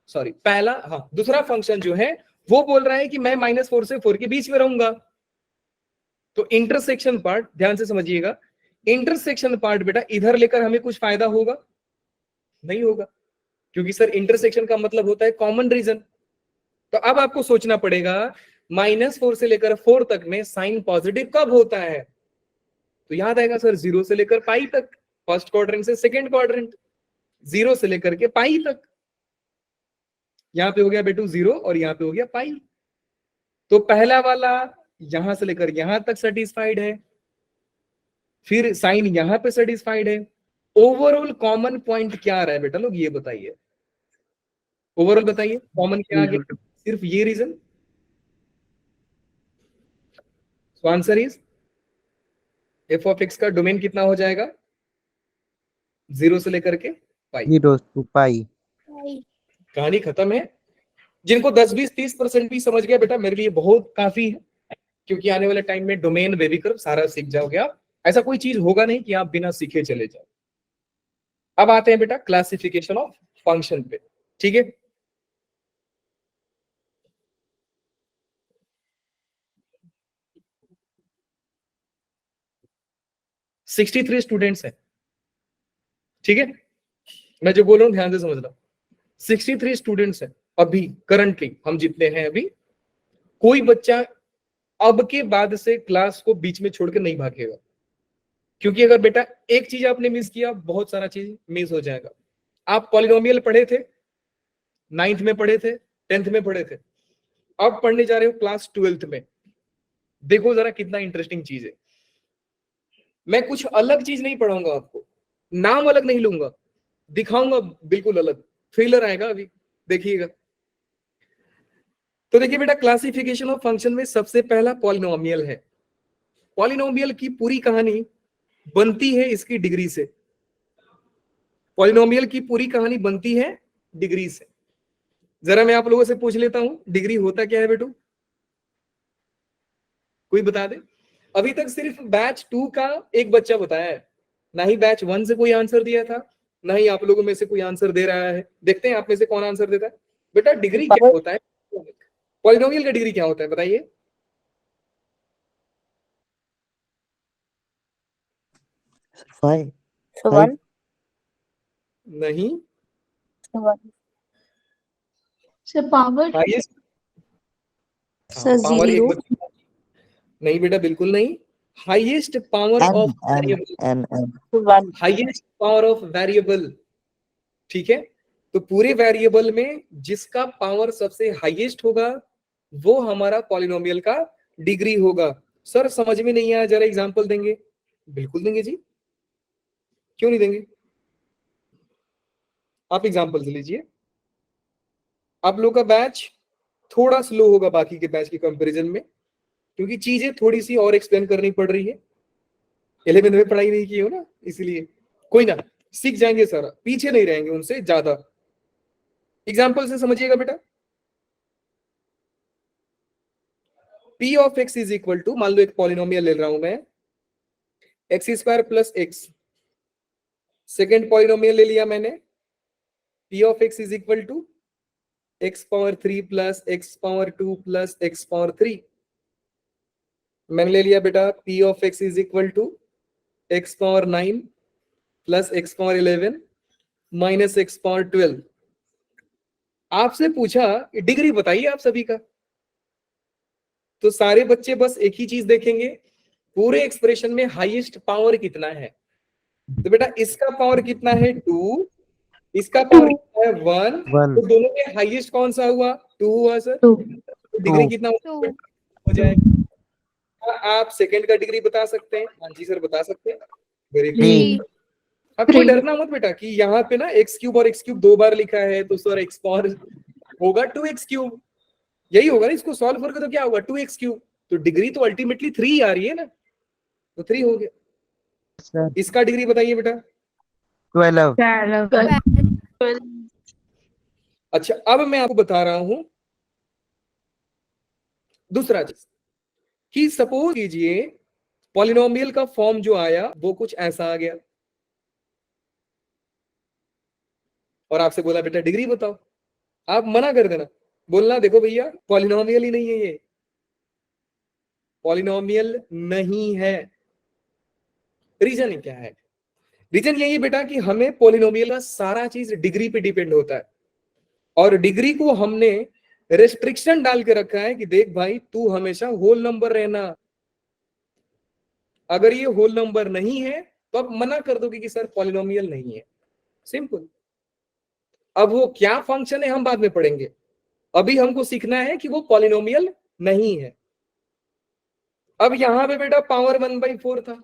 सॉरी पहला, हाँ दूसरा फंक्शन जो है वो बोल रहा है कि मैं -4 से 4 के बीच में रहूंगा। तो इंटरसेक्शन पार्ट ध्यान से समझिएगा, इंटरसेक्शन पार्ट बेटा इधर लेकर हमें कुछ फायदा होगा नहीं होगा, क्योंकि सर इंटरसेक्शन का मतलब होता है कॉमन रीजन। तो अब आपको सोचना पड़ेगा -4 से लेकर 4 तक में साइन पॉजिटिव कब होता है, तो याद आएगा सर 0 से लेकर पाई तक, फर्स्ट क्वाड्रेंट से सेकंड क्वाड्रेंट, 0 से लेकर के पाई तक। यहां पे हो गया बेटू 0 और यहां पे हो गया पाई। तो पहला वाला यहां से लेकर यहां तक सेटिस्फाइड है, फिर साइन यहां पे सेटिस्फाइड है, ओवरऑल कॉमन पॉइंट क्या आ रहा है बेटा लोग, ये बताइए, ओवरऑल बताइए कॉमन क्या आ गया, सिर्फ ये reason. So answer is F of X का डोमेन कितना हो जाएगा, 0 से लेकर के पाई। 0 to pi. कहानी खत्म है। जिनको 10, 20, 30% भी समझ गया बेटा मेरे लिए बहुत काफी है, क्योंकि आने वाले टाइम में डोमेन वेवी कर्व सारा सीख जाओगे आप। ऐसा कोई चीज होगा नहीं कि आप बिना सीखे चले जाओ। अब आते हैं बेटा क्लासिफिकेशन ऑफ फंक्शन पे, ठीक है। $63 स्टूडेंट्स हैं, ठीक है, मैं जो बोल रहा हूं ध्यान से समझना। 63 स्टूडेंट्स हैं अभी करंटली, हम जितने हैं अभी। कोई बच्चा अब के बाद से क्लास को बीच में छोड़कर नहीं भागेगा, क्योंकि अगर बेटा एक चीज आपने मिस किया बहुत सारा चीज मिस हो जाएगा। आप पॉलिनोमियल पढ़े थे, 9th में पढ़े थे, 10th में पढ़े थे, अब पढ़ने जा रहे हो क्लास 12th में। देखो जरा कितना इंटरेस्टिंग चीज है। मैं कुछ अलग चीज नहीं पढ़ाऊंगा आपको, नाम अलग नहीं लूंगा, दिखाऊंगा बिल्कुल अलग। थ्रिलर आएगा अभी, देखिएगा। तो देखिए बेटा क्लासिफिकेशन ऑफ फंक्शन में सबसे पहला पॉलिनोमियल है। पॉलिनोमियल की पूरी कहानी बनती है इसकी डिग्री से। पॉलिनोमियल की पूरी कहानी बनती है डिग्री से। जरा मैं आप लोगों से पूछ लेता हूं, डिग्री होता क्या है बेटू, कोई बता दे। अभी तक सिर्फ बैच 2 का एक बच्चा बताया है, ना ही बैच 1 से कोई आंसर दिया था, ना ही आप लोगों में से कोई आंसर दे रहा है। देखते हैं आप में से कौन आंसर देता है। बेटा डिग्री क्या होता है, पॉलिनोमियल का डिग्री क्या होता है बताइए। Five. So 1. नहीं, So 1. So power. Highest So power 0. नहीं बेटा बिल्कुल नहीं। Highest power of variable, So 1. Highest power of variable, ठीक है। तो पूरे वेरिएबल में जिसका पावर सबसे हाईएस्ट होगा वो हमारा पॉलिनोमियल का डिग्री होगा। सर समझ में नहीं आया, जरा एग्जांपल देंगे। बिल्कुल देंगे जी, क्यों नहीं देंगे, आप एग्जांपल लीजिए। आप लोग का बैच थोड़ा स्लो होगा बाकी के बैच के कंपैरिजन में, क्योंकि चीजें थोड़ी सी और एक्सप्लेन करनी पड़ रही है। 11th में पढ़ाई नहीं की हो ना, इसलिए कोई ना, सीख जाएंगे सर, पीछे नहीं रहेंगे उनसे ज्यादा। एग्जाम्पल से समझिएगा बेटा। P of x is equal to, मान लो एक पॉलिनोमियल ले रहा हूं मैं, x² plus x. Second polynomial ले लिया मैंने, P of x is equal to x power 3 plus x power 2 plus x power 3। मैंने ले लिया बेटा P of x is equal to x power 9 plus x power 11 minus x power 12। आपसे पूछा degree बताइए आप सभी का, तो सारे बच्चे बस एक ही चीज देखेंगे, पूरे एक्सप्रेशन में हाईएस्ट पावर कितना है। तो बेटा इसका पावर कितना है 2, इसका पावर कितना है 1, तो दोनों में हाईएस्ट कौन सा हुआ 2 हुआ सर। तो डिग्री कितना हो जाएगा। आप सेकंड का डिग्री बता सकते हैं, हाँ जी सर बता सकते हैं, वेरी गुड। अब कोई डरना मत बेटा कि यहाँ पे ना x³ और x³ 2 बार लिखा है तो सर x पावर होगा 2x³, यही होगा ना। इसको सॉल्व करके तो क्या होगा 2x³, तो डिग्री तो अल्टीमेटली 3 आ रही है ना, तो 3 हो गया। इसका डिग्री बताइए बेटा 12. अच्छा अब मैं आपको बता रहा हूं दूसरा चीज, कि सपोज कीजिए पॉलिनोमियल का फॉर्म जो आया वो कुछ ऐसा आ गया और आपसे बोला बेटा डिग्री बताओ, आप मना कर देना, बोलना देखो भैया पॉलिनोमियल ही नहीं है, ये पॉलिनोमियल नहीं है। रीजन क्या है, रीजन यही है बेटा कि हमें पॉलिनोमियल का सारा चीज डिग्री पे डिपेंड होता है, और डिग्री को हमने रेस्ट्रिक्शन डाल के रखा है कि देख भाई तू हमेशा होल नंबर रहना, अगर ये होल नंबर नहीं है तो आप मना कर दोगे कि सर पॉलिनोमियल नहीं है, सिंपल। अब वो क्या फंक्शन है हम बाद में पढ़ेंगे, अभी हमको सीखना है कि वो पॉलिनोमियल नहीं है। अब यहां पे बेटा पावर 1/4 था,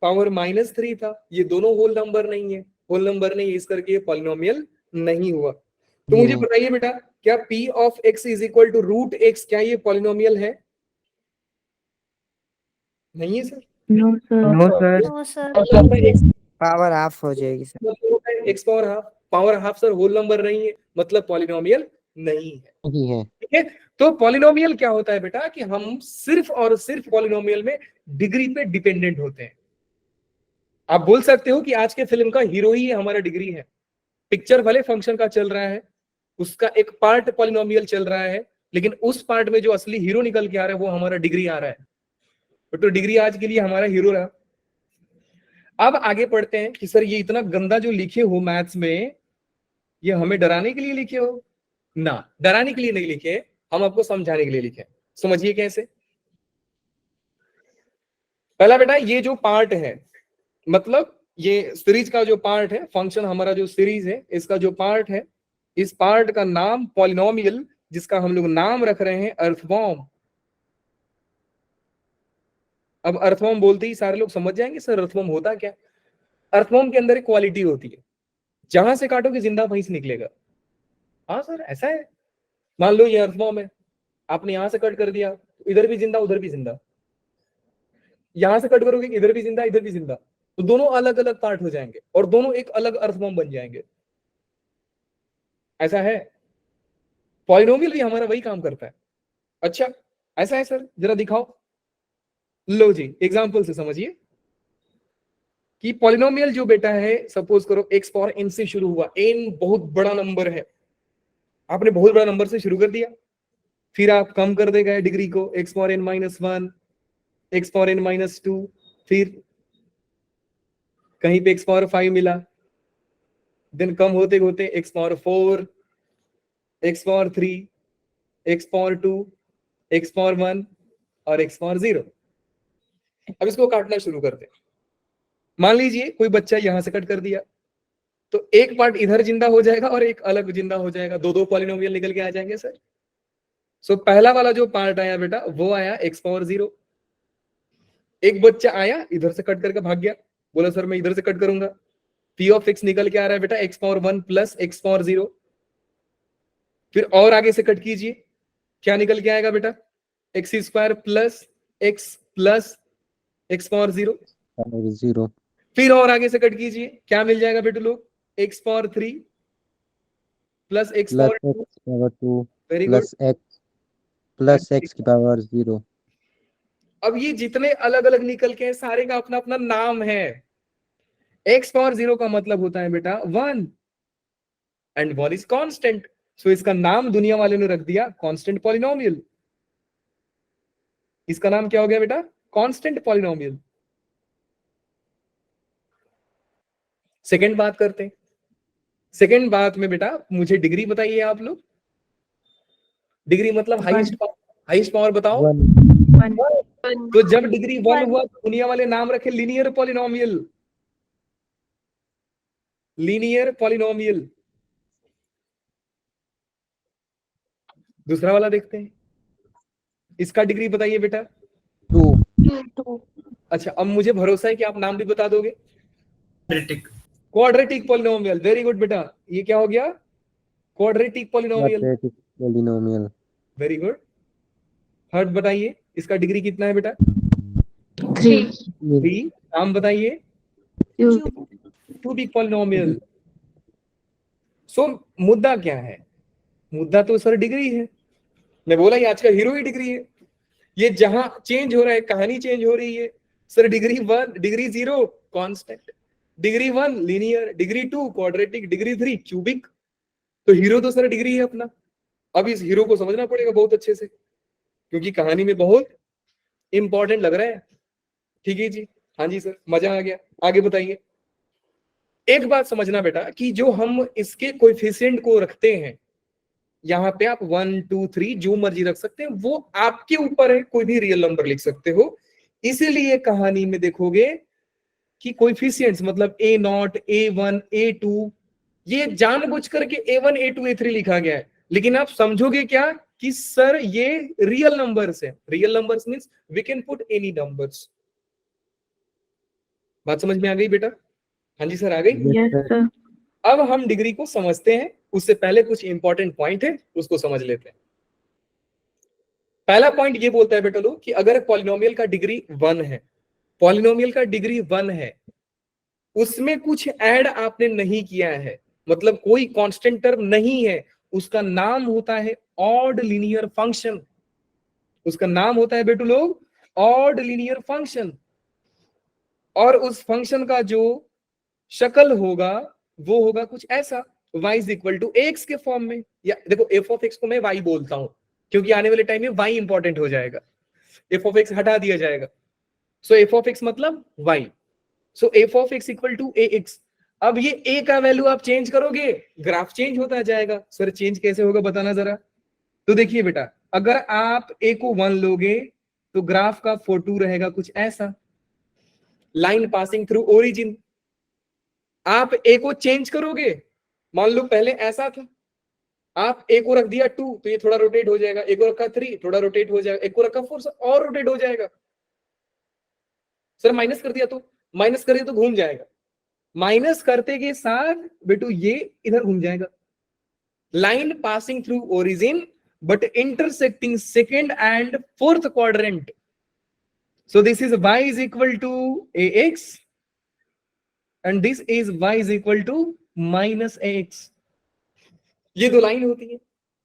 पावर -3 था, ये दोनों होल नंबर नहीं है, होल नंबर नहीं, इस करके ये पॉलिनोमियल नहीं हुआ। तो मुझे बताइए बेटा, क्या p of x is equal to root x, क्या ये पॉलिनोमियल है? नहीं है sir. No, sir. No sir, No, sir. Power half हो जाएगी सर। X power half sir whole number नहीं है, मतलब पॉलिनोमियल नहीं है। नहीं है। ठीक है, तो पॉलिनोमियल क्या होता है बेटा कि हम सिर्फ और सिर्फ पॉलिनोमियल में डिग्री पे डिपेंडेंट होते हैं। आप बोल सकते हो कि आज के फिल्म का हीरो ही हमारा डिग्री है। पिक्चर भले फंक्शन का चल रहा है, उसका एक पार्ट पॉलिनोमियल चल रहा है, लेकिन उस पार्ट में जो असली हीरो निकल के आ रहा है वो हमारा डिग्री आ रहा है। तो डिग्री आज के लिए हमारा हीरो रहा। अब आगे पढ़ते हैं कि सर ये इतना गंदा जो लिखे हो मैथ्स में, ये हमें डराने के लिए लिखे हो? ना, डराने के लिए नहीं लिखे, हम आपको समझाने के लिए लिखे। समझिए कैसे। पहला बेटा, ये जो पार्ट है, मतलब ये सीरीज का जो पार्ट है, फंक्शन हमारा जो सीरीज है, इसका जो पार्ट है, इस पार्ट का नाम पॉलिनोमियल, जिसका हम लोग नाम रख रहे हैं अर्थवॉर्म। अब अर्थवॉर्म बोलते ही सारे लोग समझ जाएंगे सर अर्थवॉर्म होता क्या। अर्थवॉर्म के अंदर एक क्वालिटी होती है, जहां से काटोगे जिंदा वहीं से निकलेगा। हाँ सर ऐसा है। मान लो ये अर्थवॉर्म है, आपने यहां से कट कर दिया, तो इधर भी जिंदा उधर भी जिंदा। यहां से कट करोगे इधर भी जिंदा इधर भी जिंदा, तो दोनों अलग अलग पार्ट हो जाएंगे और दोनों एक अलग अर्थवॉर्म बन जाएंगे। ऐसा है। पॉलिनोमियल भी हमारा वही काम करता है। अच्छा ऐसा है सर, जरा दिखाओ। लो जी, एग्जांपल से समझिए कि पॉलिनोमियल जो बेटा है, सपोज करो x पावर n से शुरू हुआ। n बहुत बड़ा नंबर है, आपने बहुत बड़ा नंबर से शुरू कर दिया, फिर आप कम कर दे गए डिग्री को, x power n minus 1, x power n minus 2, फिर कहीं पे x पावर 5 मिला, देन कम होते होते x power 4, x power 3, x power 2, x power 1 और x पावर 0। अब इसको काटना शुरू करते हैं। मान लीजिए कोई बच्चा यहां से कट कर दिया, तो एक पार्ट इधर जिंदा हो जाएगा और एक अलग जिंदा हो जाएगा, दो दो पॉलिनोमियल निकल के आ जाएंगे सर। सो पहला वाला जो पार्ट आया बेटा वो आया x पावर 0। एक बच्चा आया इधर से कट करके भाग गया, बोला सर मैं इधर से कट करूंगा, p ऑफ x निकल के आ रहा है बेटा x power 1 plus x power 0। फिर और आगे से कट कीजिए, क्या निकल के आएगा बेटा, x square plus x power 0। 0 फिर और आगे से कट कीजिए, क्या मिल जाएगा बेटा लोग, x power 3 plus x plus power 2। X power 2 very good. Plus x की पावर 0। अब ये जितने अलग अलग निकल के हैं सारे का अपना अपना नाम है। x पावर 0 का मतलब होता है बेटा 1 एंड 1 इज कांस्टेंट, सो इसका नाम दुनिया वाले ने रख दिया कांस्टेंट पॉलिनोमियल। इसका नाम क्या हो गया बेटा, कांस्टेंट पॉलिनोमियल। सेकंड बात करते हैं। सेकंड बात में बेटा मुझे डिग्री बताइए आप लोग। डिग्री मतलब हाईएस्ट पावर बताओ। 1 तो जब डिग्री 1 हुआ तो दुनिया वाले नाम रखे लीनियर पॉलिनोमियल। Linear polynomial. दूसरा वाला देखते हैं, इसका डिग्री बताइए बेटा। 2 अच्छा अब मुझे भरोसा है कि आप नाम भी बता दोगे। Quadratic polynomial. वेरी गुड बेटा, ये क्या हो गया, quadratic polynomial. Quadratic polynomial. Very good. Third बताइए, इसका डिग्री कितना है बेटा, 3 3। नाम बताइए, क्यूबिक पॉलिनोमियल। सो मुद्दा क्या है, मुद्दा तो सर डिग्री है। मैं बोला ये आज का हीरो ही डिग्री है। ये जहां चेंज हो रहा है, कहानी चेंज हो रही है। Sir degree 1, degree 0 constant, degree 1 linear, degree 2 quadratic, degree 3 cubic. तो हीरो तो सर डिग्री है अपना। अब इस हीरो को समझना पड़ेगा बहुत अच्छे से, क्योंकि कहानी में बहुत इंपॉर्टेंट लग रहा है। ठीक है जी, हाँ जी सर मजा आ गया। आगे बताइए। एक बात समझना बेटा कि जो हम इसके कोएफिशिएंट को रखते हैं, यहाँ पे आप 1 2 3 जो मर्जी रख सकते हैं, वो आपके ऊपर है, कोई भी रियल नंबर लिख सकते हो। इसीलिए कहानी में देखोगे कि कोएफिशिएंट्स मतलब A0, A1, A2, ये जानबूझ करके A1, A2, A3 लिखा गया है। लेकिन आप समझोगे क्या कि सर ये रियल नंबर्स है। Real numbers means we can put any numbers. बात समझ में आ गई बेटा, हाँ जी सर, आ गई। Yes, sir. अब हम डिग्री को समझते हैं, उससे पहले कुछ इंपॉर्टेंट पॉइंट है उसको समझ लेते हैं। पहला पॉइंट ये बोलता है बेटा लोग कि अगर पॉलिनोमियल का डिग्री 1 है, पॉलिनोमियल का डिग्री 1 है, उसमें कुछ ऐड आपने नहीं किया है, मतलब कोई कांस्टेंट टर्म नहीं है, उसका नाम होता है ऑड लीनियर फंक्शन। उसका नाम होता है बेटू लोग ऑड लीनियर फंक्शन। और उस फंक्शन का जो शक्ल होगा वो होगा कुछ ऐसा, y is equal to X के फॉर्म में। या देखो एफ ऑफ एक्स को मैं y बोलता हूं क्योंकि आने वाले टाइम में y इंपॉर्टेंट हो जाएगा, एफ ऑफ एक्स हटा दिया जाएगा। सो एफ ऑफ एक्स मतलब y, so F of X equal to A X. अब ये a का वैल्यू आप चेंज करोगे, ग्राफ चेंज होता जाएगा। सर चेंज कैसे होगा बताना जरा। तो देखिए बेटा, अगर आप a को 1 लोगे तो ग्राफ का फोटो रहेगा कुछ ऐसा, लाइन पासिंग थ्रू ओरिजिन। आप a को चेंज करोगे, मान लो पहले ऐसा था, आप a को रख दिया 2 तो ये थोड़ा रोटेट हो जाएगा, a को रखा 3 थोड़ा रोटेट हो जाएगा, a को रखा 4 और रोटेट हो जाएगा। सर माइनस कर दिया तो घूम जाएगा, माइनस करते के साथ बेटू ये इधर घूम जाएगा। Line passing through origin but intersecting second and fourth quadrant. So this is y is equal to ax and this is y is equal to minus ax। ये दो लाइन होती है।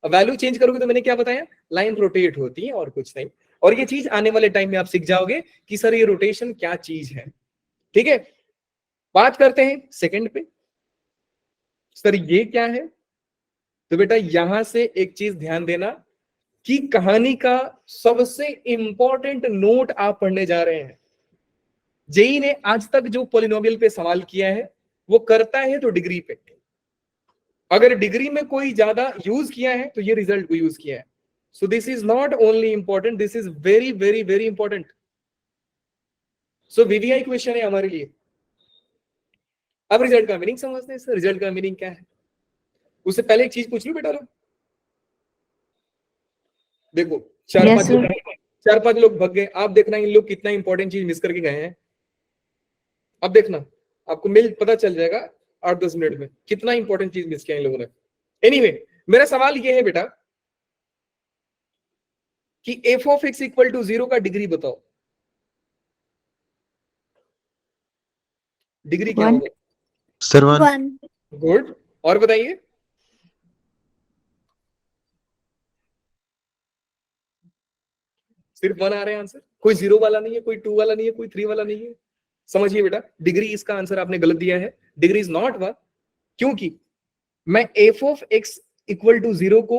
अब वैल्यू चेंज करोगे तो मैंने क्या बताया, लाइन रोटेट होती है और कुछ नहीं। और ये चीज आने वाले टाइम में आप सीख जाओगे कि सर ये रोटेशन क्या चीज है। ठीक है, बात करते हैं सेकंड पे। सर ये क्या है, तो बेटा यहां से एक चीज ध्यान देना कि कहानी का सबसे इंपॉर्टेंट नोट आप पढ़ने जा रहे हैं। जेई ने आज तक जो पॉलिनोमियल पे सवाल किया है वो करता है तो डिग्री पे, अगर डिग्री में कोई ज्यादा यूज किया है तो ये रिजल्ट को यूज किया है। सो this is not only important, this is very very very important. So VVI question है हमारे लिए। अब रिजल्ट का मीनिंग समझते हैं। सर रिजल्ट का मीनिंग क्या है, उससे पहले एक चीज पूछ लूं बेटा लोग। देखो चार पांच लोग भग गए, आप देखना इन लोग कितना इंपॉर्टेंट चीज मिस करके गए हैं। अब देखना आपको पता चल जाएगा 8-10 मिनट में कितना इंपॉर्टेंट चीज मिस किया इन लोगों ने। एनीवे, मेरा सवाल ये है बेटा कि F of X equal to 0 का डिग्री बताओ। डिग्री क्या होगा Sir, 1. 1. गुड, और बताइए। सिर्फ 1 आ रहे हैं आंसर, कोई 0 वाला नहीं है, कोई 2 वाला नहीं है, कोई 3 वाला नहीं है। समझिए बेटा, डिग्री इसका आंसर आपने गलत दिया है। डिग्री इज नॉट 1, क्योंकि मैं F of X equal to 0 को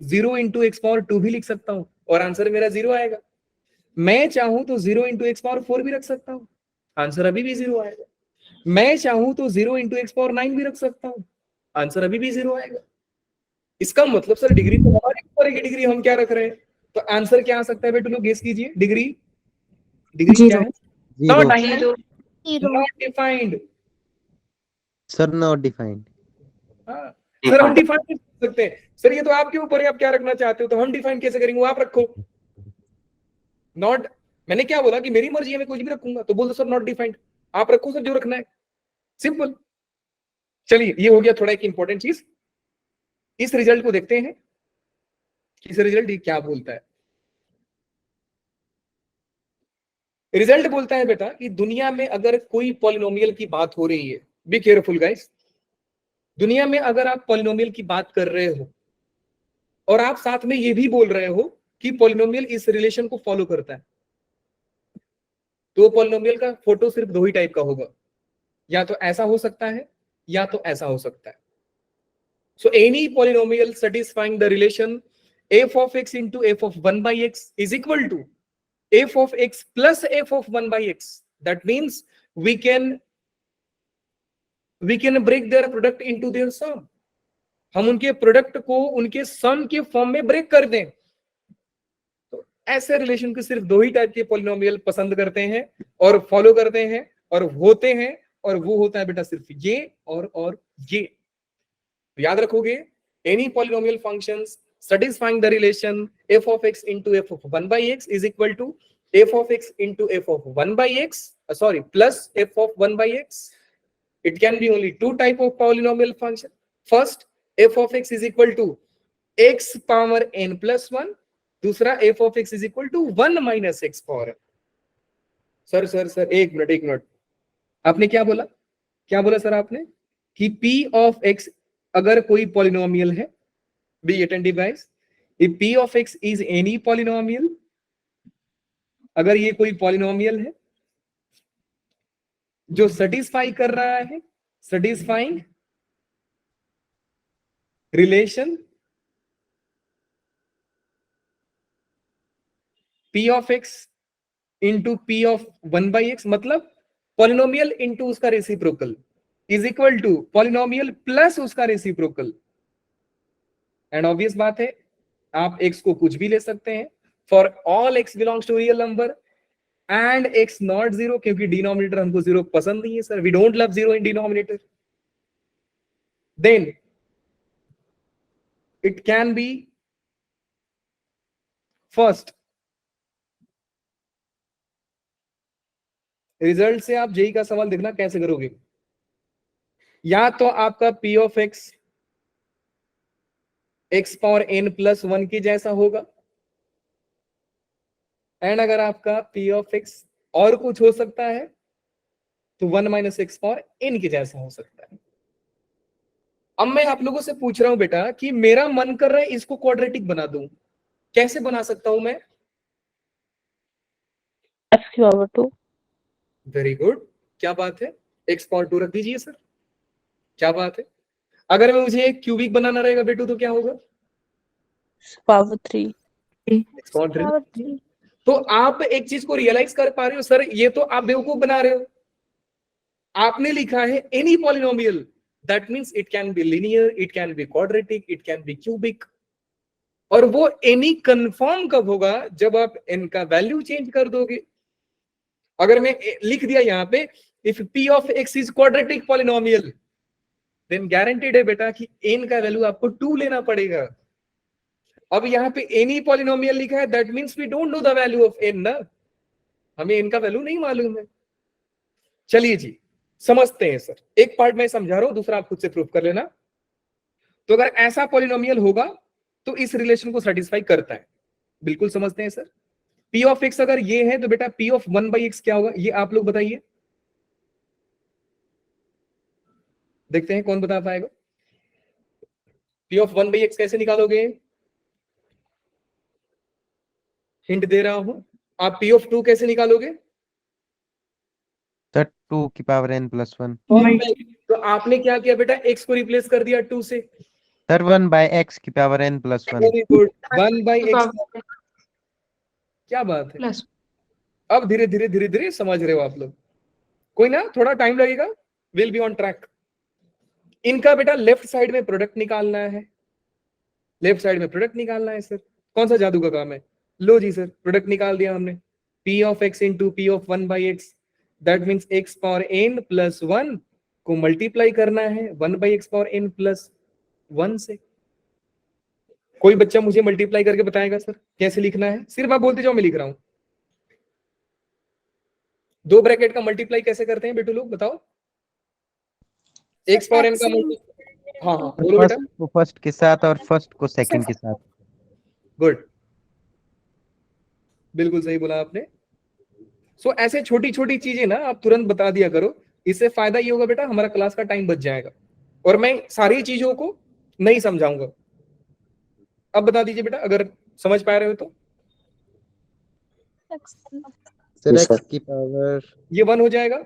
0 इंटू एक्स पावर 2 भी लिख सकता हूं और आंसर मेरा 0 आएगा। मैं चाहूं तो 0 इंटू एक्स पावर 4 भी रख सकता हूं, आंसर अभी भी 0 आएगा। मैं चाहूं तो 0 इंटू एक्स पावर 9 भी रख सकता हूं, आंसर अभी भी 0 आएगा। इसका मतलब सर डिग्री तो हमारे ऊपर है, डिग्री हम क्या रख रहे हैं, तो आंसर क्या आ सकता है बेटा लोग, गेस कीजिए। डिग्री क्या है? Zero. Not defined. Sir, not defined. हाँ, सर हम डिफाइन कर सकते हैं। सर ये तो आपके ऊपर है, आप क्या रखना चाहते हो, तो हम डिफाइन कैसे करेंगे, वो आप रखो। नॉट, मैंने क्या बोला कि मेरी मर्जी है, मैं कुछ भी रखूंगा, तो बोल दो सर नॉट डिफाइंड, आप रखो सर जो रखना है, सिंपल। चलिए ये हो गया थोड़ा एक इंपॉर्टेंट चीज। इस रिजल्ट को देखते हैं कि इस रिजल्ट क्या बोलता है। रिजल्ट बोलता है बेटा कि दुनिया में अगर कोई पॉलिनोमियल की बात हो रही है, बी केयरफुल गाइस, दुनिया में अगर आप पॉलिनोमियल की बात कर रहे हो और आप साथ में ये भी बोल रहे हो कि पॉलिनोमियल इस रिलेशन को फॉलो करता है, तो पॉलिनोमियल का फोटो सिर्फ 2 ही टाइप का होगा, या तो ऐसा हो सकता है या तो ऐसा हो सकता है। So any polynomial satisfying the relation f of x into f of 1 by x is equal to f of x plus f of 1 by x. That means we can break their product into their sum. हम उनके product को उनके सम के form में break कर दें। तो ऐसे रिलेशन को सिर्फ 2 ही टाइप के पॉलिनोमियल पसंद करते हैं और फॉलो करते हैं और होते हैं, और वो होता है बेटा सिर्फ ये और ये। तो याद रखोगे, any polynomial functions satisfying the relation f of x into f of 1 by x is equal to f of x into f of 1 by x, plus f of 1 by x It can be only two type of polynomial function. First, f of x is equal to x power n plus 1. दूसरा f of x is equal to 1 minus x power n. Sir एक minute, आपने क्या बोला sir आपने कि p of x अगर कोई polynomial है, be attentive guys, if p of x is any polynomial, अगर ये कोई पॉलिनोमियल है जो सेटिस्फाई कर रहा है, satisfying relation p of x into p of 1 by x, मतलब पॉलिनोमियल इंटू उसका reciprocal is equal to polynomial plus उसका रेसिप्रोकल। एंड ऑब्वियस बात है, आप x को कुछ भी ले सकते हैं for all x belongs to real number and x not zero, क्योंकि डिनोमिनेटर हमको जीरो पसंद नहीं है sir, we don't love zero in denominator. Then it can be first, result से आप जेई का सवाल देखना कैसे करोगे, या तो आपका p of x x power n plus 1 के जैसा होगा, एंड अगर आपका p ऑफ x और कुछ हो सकता है तो 1 माइनस एक्स पावर n के जैसा हो सकता है। अब मैं आप लोगों से पूछ रहा हूं बेटा कि मेरा मन कर रहा है इसको क्वाड्रेटिक बना दूं, कैसे बना सकता हूं मैं? x की पावर 2। वेरी गुड, क्या बात है, x पावर 2 रख दीजिए सर, क्या बात है। अगर मैं मुझे एक क्यूबिक बनाना रहेगा बेटू तो क्या होगा? पावर 3। x power 3। तो आप एक चीज को रियलाइज कर पा रहे हो सर, ये तो आप बेवकूफ बना रहे हो। आपने लिखा है any polynomial, that means it can B linear, it can B quadratic, it can B cubic. और वो एनी कंफर्म कब होगा? जब आप n का वैल्यू चेंज कर दोगे। अगर मैं लिख दिया यहाँ पे if p of x is quadratic polynomial, then guaranteed है बेटा कि n का वैल्यू आपको 2 लेना पड़ेगा। अब यहाँ पे एनी पॉलिनोमियल लिखा है, that means we don't know the value of n ना, हमें n का वैल्यू नहीं मालूम है। चलिए जी समझते हैं सर, एक पार्ट मैं समझा रहा हूं, दूसरा आप खुद से प्रूफ कर लेना। तो अगर ऐसा पॉलिनोमियल होगा तो इस रिलेशन को सेटिस्फाई करता है, बिल्कुल समझते हैं सर। p ऑफ x अगर ये है तो बेटा p ऑफ 1 by x क्या होगा, ये आप लोग बताइए, देखते हैं कौन बता पाएगा। p ऑफ 1 by x कैसे निकालोगे? हिंट दे रहा हूं, आप p ऑफ 2 कैसे निकालोगे? सर 2 की पावर n प्लस 1। तो आपने क्या किया बेटा, x को रिप्लेस कर दिया 2 से। सर 1 by x की power n plus 1। Very good, 1 by x, क्या बात है। अब धीरे धीरे समझ रहे हो आप लोग, कोई ना थोड़ा टाइम लगेगा, विल बी ऑन ट्रैक। इनका बेटा लेफ्ट साइड में प्रोडक्ट निकालना है, लेफ्ट साइड में प्रोडक्ट निकालना है सर, कौन सा जादू का काम है। लो जी सर, प्रोडक्ट निकाल दिया हमने, p of x into p of 1 by x, that means x power n plus 1 को मल्टीप्लाई करना है 1 by x power n plus 1 से। कोई बच्चा मुझे मल्टीप्लाई करके बताएगा सर कैसे लिखना है? सिर्फ आप बोलते जाओ, मैं लिख रहा हूं। 2 ब्रैकेट का मल्टीप्लाई कैसे करते हैं बेटू लोग बताओ? x पावर n का मल्टीप्लाई, हाँ बोलो बेटा। फर्स्ट को फर्स्ट के साथ और फर्स्ट को सेकंड के साथ। गुड, बिल्कुल सही बोला आपने। सो ऐसे छोटी छोटी चीजें ना आप तुरंत बता दिया करो, इससे फायदा ये होगा बेटा हमारा क्लास का टाइम बच जाएगा और मैं सारी चीजों को नहीं समझाऊंगा। अब बता दीजिए बेटा अगर समझ पा रहे हो तो। सर x की पावर, ये 1 हो जाएगा,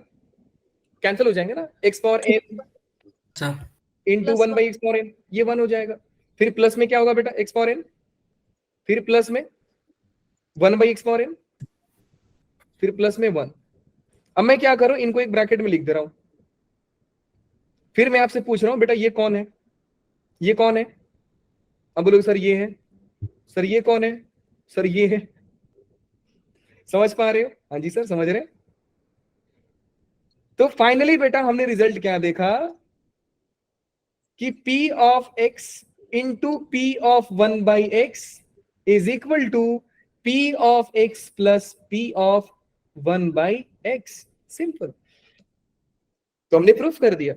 कैंसिल हो जाएंगे ना, x power n into 1 by x power n, ये 1 हो जाएगा। फिर प्लस में क्या होगा बेटा, x पावर n, फिर प्लस में 1 by x पावर n, फिर प्लस में 1। अब मैं क्या करूं, इनको एक ब्रैकेट में लिख दे रहा हूं। फिर मैं आपसे पूछ रहा हूं बेटा ये कौन है, ये कौन है? अब बोलोगे सर ये है, सर ये कौन है, सर ये है। समझ पा रहे हो? हाँ जी सर समझ रहे हैं। तो फाइनली बेटा हमने रिजल्ट क्या देखा कि p of x into p of 1 by x is equal to p of x plus p of 1 by x। Simple. तो हमने प्रूफ कर दिया।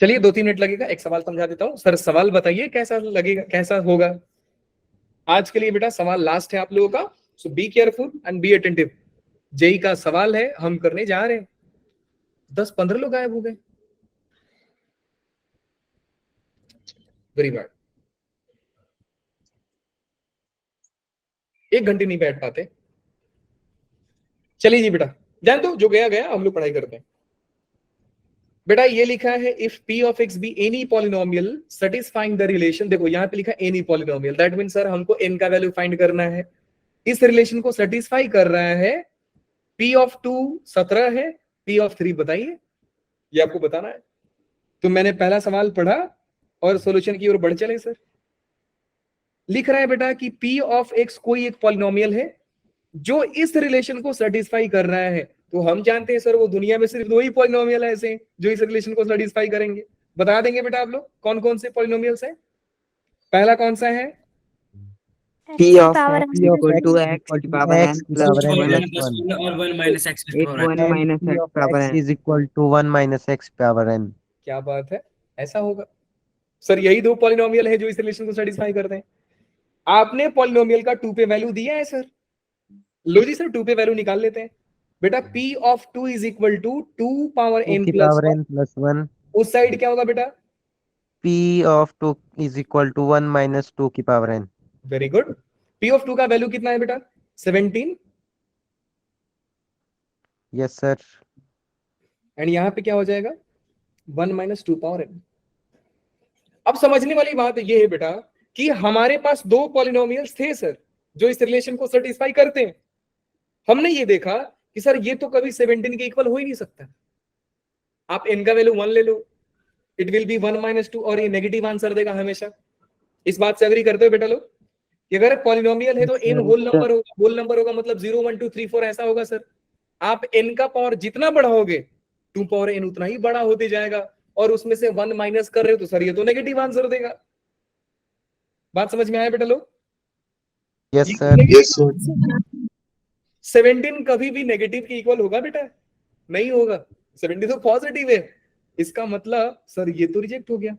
चलिए 2-3 मिनट लगेगा, एक सवाल समझा देता हूं। सर सवाल बताइए कैसा लगेगा, कैसा होगा। आज के लिए बेटा सवाल लास्ट है आप लोगों का, so be careful and be attentive. JEE का सवाल है, हम करने जा रहे हैं। 10-15 लोग गायब हो गए, वेरी बैड। 1 घंटे नहीं बैठ पाते। चलिए जी बेटा, जान दो, जो गया गया, हम लोग पढ़ाई करते हैं। बेटा ये लिखा है if p of x be any polynomial satisfying the relation. देखो यहाँ पे लिखा है any polynomial, that mean sir हमको n का वैल्यू फाइंड करना है। इस रिलेशन को सेटिस्फाई कर रहा है। p ऑफ 2 17 है, p ऑफ 3 बताइए, ये आपको बताना है। तो मैंने पहला सवाल पढ़ा और सॉल्यूशन की ओर बढ़ चले। सर लिख रहा है बेटा कि p ऑफ x कोई एक पॉलिनोमियल है जो इस रिलेशन को सेटिस्फाई कर रहा है। तो हम जानते हैं सर वो दुनिया में सिर्फ 2 ही पॉलिनोमियल ऐसे जो इस रिलेशन को सेटिस्फाई करेंगे। बता देंगे बेटा आप लोग कौन कौन से पॉलिनोमियल्स हैं। पहला कौन सा है? P of power x equal to x to power n plus power n 1 plus 1 और 1 माइनस x एक 1 minus p x of power x n। is equal to 1 minus x power n। क्या बात है, ऐसा होगा सर। यही 2 polynomial है जो इस रिलेशन को सेटिस्फाई करते हैं। आपने पॉलिनोमियल का 2 पे वैल्यू दिया है सर। लो जी सर 2 पे वैल्यू निकाल लेते हैं। बेटा p of 2 is equal to 2 power 2 n की प्लस पावर 1। n plus 1। उस साइड क्या होगा बेटा? p of 2 is equal to 1 minus 2 की power n। Very good. p of 2 का वैल्यू कितना है बेटा? 17। Yes sir. एंड यहां पे क्या हो जाएगा? 1 माइनस 2 पावर n। अब समझने वाली बात ये है बेटा कि हमारे पास 2 पॉलिनोमियल्स थे सर जो इस रिलेशन को सेटिस्फाई करते हैं। हमने ये देखा कि सर ये तो कभी 17 के इक्वल हो ही नहीं सकता। आप n का वैल्यू 1 ले लो, इट विल बी 1 माइनस 2, और ये नेगेटिव आंसर देगा हमेशा। इस बात से एग्री करते हो बेटा लोग कि अगर पॉलिनोमियल है तो n होल नंबर होगा, होल नंबर होगा मतलब 0 1 2 3 4 ऐसा होगा सर। आप n का पावर जितना बढ़ाओगे 2 पावर n उतना ही बड़ा होते जाएगा, और उसमें से 1 माइनस कर रहे हो तो सर ये तो नेगेटिव आंसर देगा। बात समझ में आया बेटा लोग? Yes sir. 17 कभी भी नेगेटिव के इक्वल होगा बेटा? नहीं होगा। 17 तो पॉजिटिव है, इसका मतलब सर ये तो रिजेक्ट हो गया।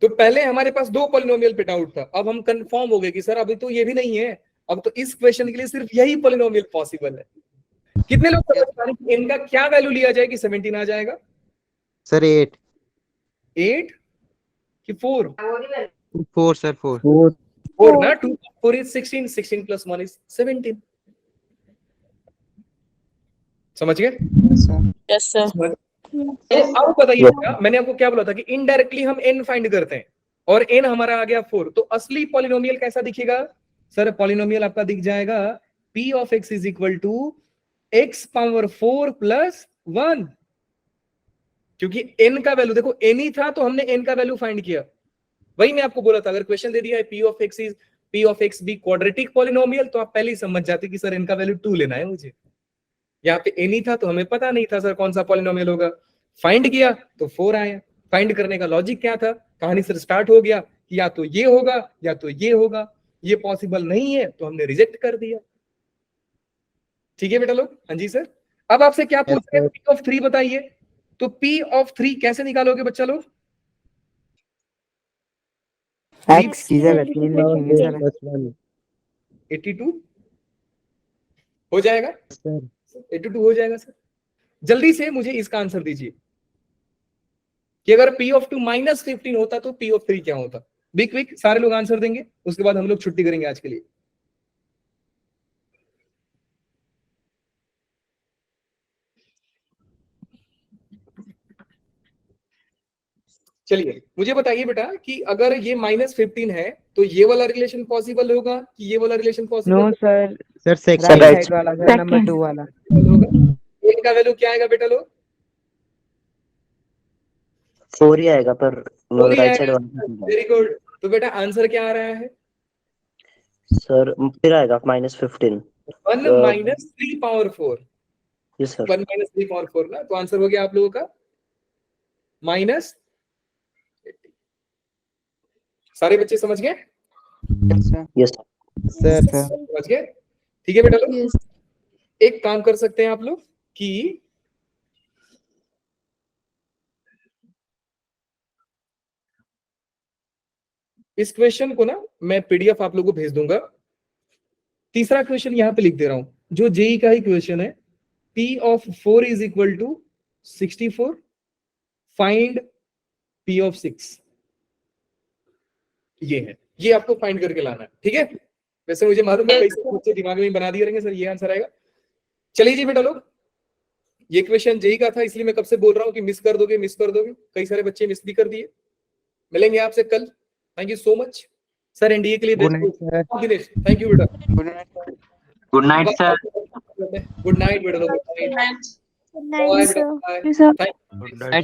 तो पहले हमारे पास 2 पॉलिनोमियल पे डाउट था, अब हम कंफर्म हो गए कि सर अभी तो ये भी नहीं है, अब तो इस क्वेश्चन के लिए सिर्फ यही पॉलिनोमियल पॉसिबल है। कितने लोग समझ पा रहे हैं कि इनका क्या वैल्यू लिया जाए कि 17 आ जाएगा? सर 8 कि 4? 4 सर 4 4 ना। 2 4 is 16, 16 plus 1 is 17। समझ गए? Yes, sir. तो अब बताइए क्या, मैंने आपको क्या बोला था कि इनडायरेक्टली हम n फाइंड करते हैं और n हमारा आ गया 4, तो असली पॉलिनोमियल कैसा दिखेगा सर? पॉलिनोमियल आपका दिख जाएगा p of x is equal to x power 4 plus 1, क्योंकि n का वैल्यू देखो n ही था तो हमने n का वैल्यू फाइंड किया। वही मैं आपको बोला था, अगर क्वेश्चन दे दिया है p of x be quadratic polynomial तो आप पहले ही समझ जाते कि सर n का वैल्यू 2 लेना है मुझे। यहाँ पे n ही था तो हमें पता नहीं था सर कौन सा पॉलिनोमियल होगा। फाइंड किया तो 4 आया। फाइंड करने का लॉजिक क्या था? कहानी से स्टार्ट हो गया कि या तो ये होगा या तो ये होगा, ये पॉसिबल नहीं है तो हमने रिजेक्ट कर दिया। ठीक है बेटा लोग? हाँ जी सर। अब आपसे क्या पूछ रहे हैं? p ऑफ 3 बताइए। तो p ऑफ 3 कैसे निकालोगे बच्चा लोग? x की जगह 3 लिखेंगे सर। प्लस 1 82 हो जाएगा सर। 82 हो जाएगा सर। जल्दी से मुझे इसका आंसर दीजिए कि अगर p ऑफ 2 माइनस 15 होता तो p ऑफ 3 क्या होता? बिग क्विक सारे लोग आंसर देंगे, उसके बाद हम लोग छुट्टी करेंगे आज के लिए। चलिए मुझे बताइए बेटा कि अगर ये माइनस 15 है तो ये वाला रिलेशन पॉसिबल होगा कि ये वाला relation possible no sir, sir right second side वाला सर, नंबर 2 वाला। होगा? n का वैल्यू क्या आएगा बेटा लोग? 4 ही आएगा पर राइट साइड वाला वेरी गुड। तो बेटा आंसर क्या आ रहा है? सर फिर आएगा -15। 1 minus 3 power 4। Yes sir. 1 minus 3 power 4 ना, तो आंसर हो गया आप लोगों का माइनस। सारे बच्चे समझ गए? Yes sir. समझ गए? ठीक है बेटा लोग। Yes. एक काम कर सकते हैं आप लोग कि इस क्वेश्चन को ना मैं पीडीएफ आप लोगों को भेज दूंगा। तीसरा क्वेश्चन यहाँ पे लिख दे रहा हूं, जो जेई का ही क्वेश्चन है। P of 4 is equal to 64. Find P of 6. ये है, ये आपको फाइंड करके लाना है, ठीक है। वैसे मुझे मालूम है कई सारे बच्चे दिमाग में बना दिए रहेंगे सर ये आंसर आएगा। चलिए जी बेटा लोग, ये क्वेश्चन जेई का था, इसलिए मैं कब से बोल रहा हूँ कि मिस कर दोगे मिस कर दोगे। कई सारे बच्चे मिस भी कर दिए। मिलेंगे आपसे कल। Thank you so much sir. NDA के लिए दिनेश, थैंक यू बेटा। Good night sir. Good night बेटा लोग। Good night. Bye, बेटा। Bye. Thank you. Good night, sir.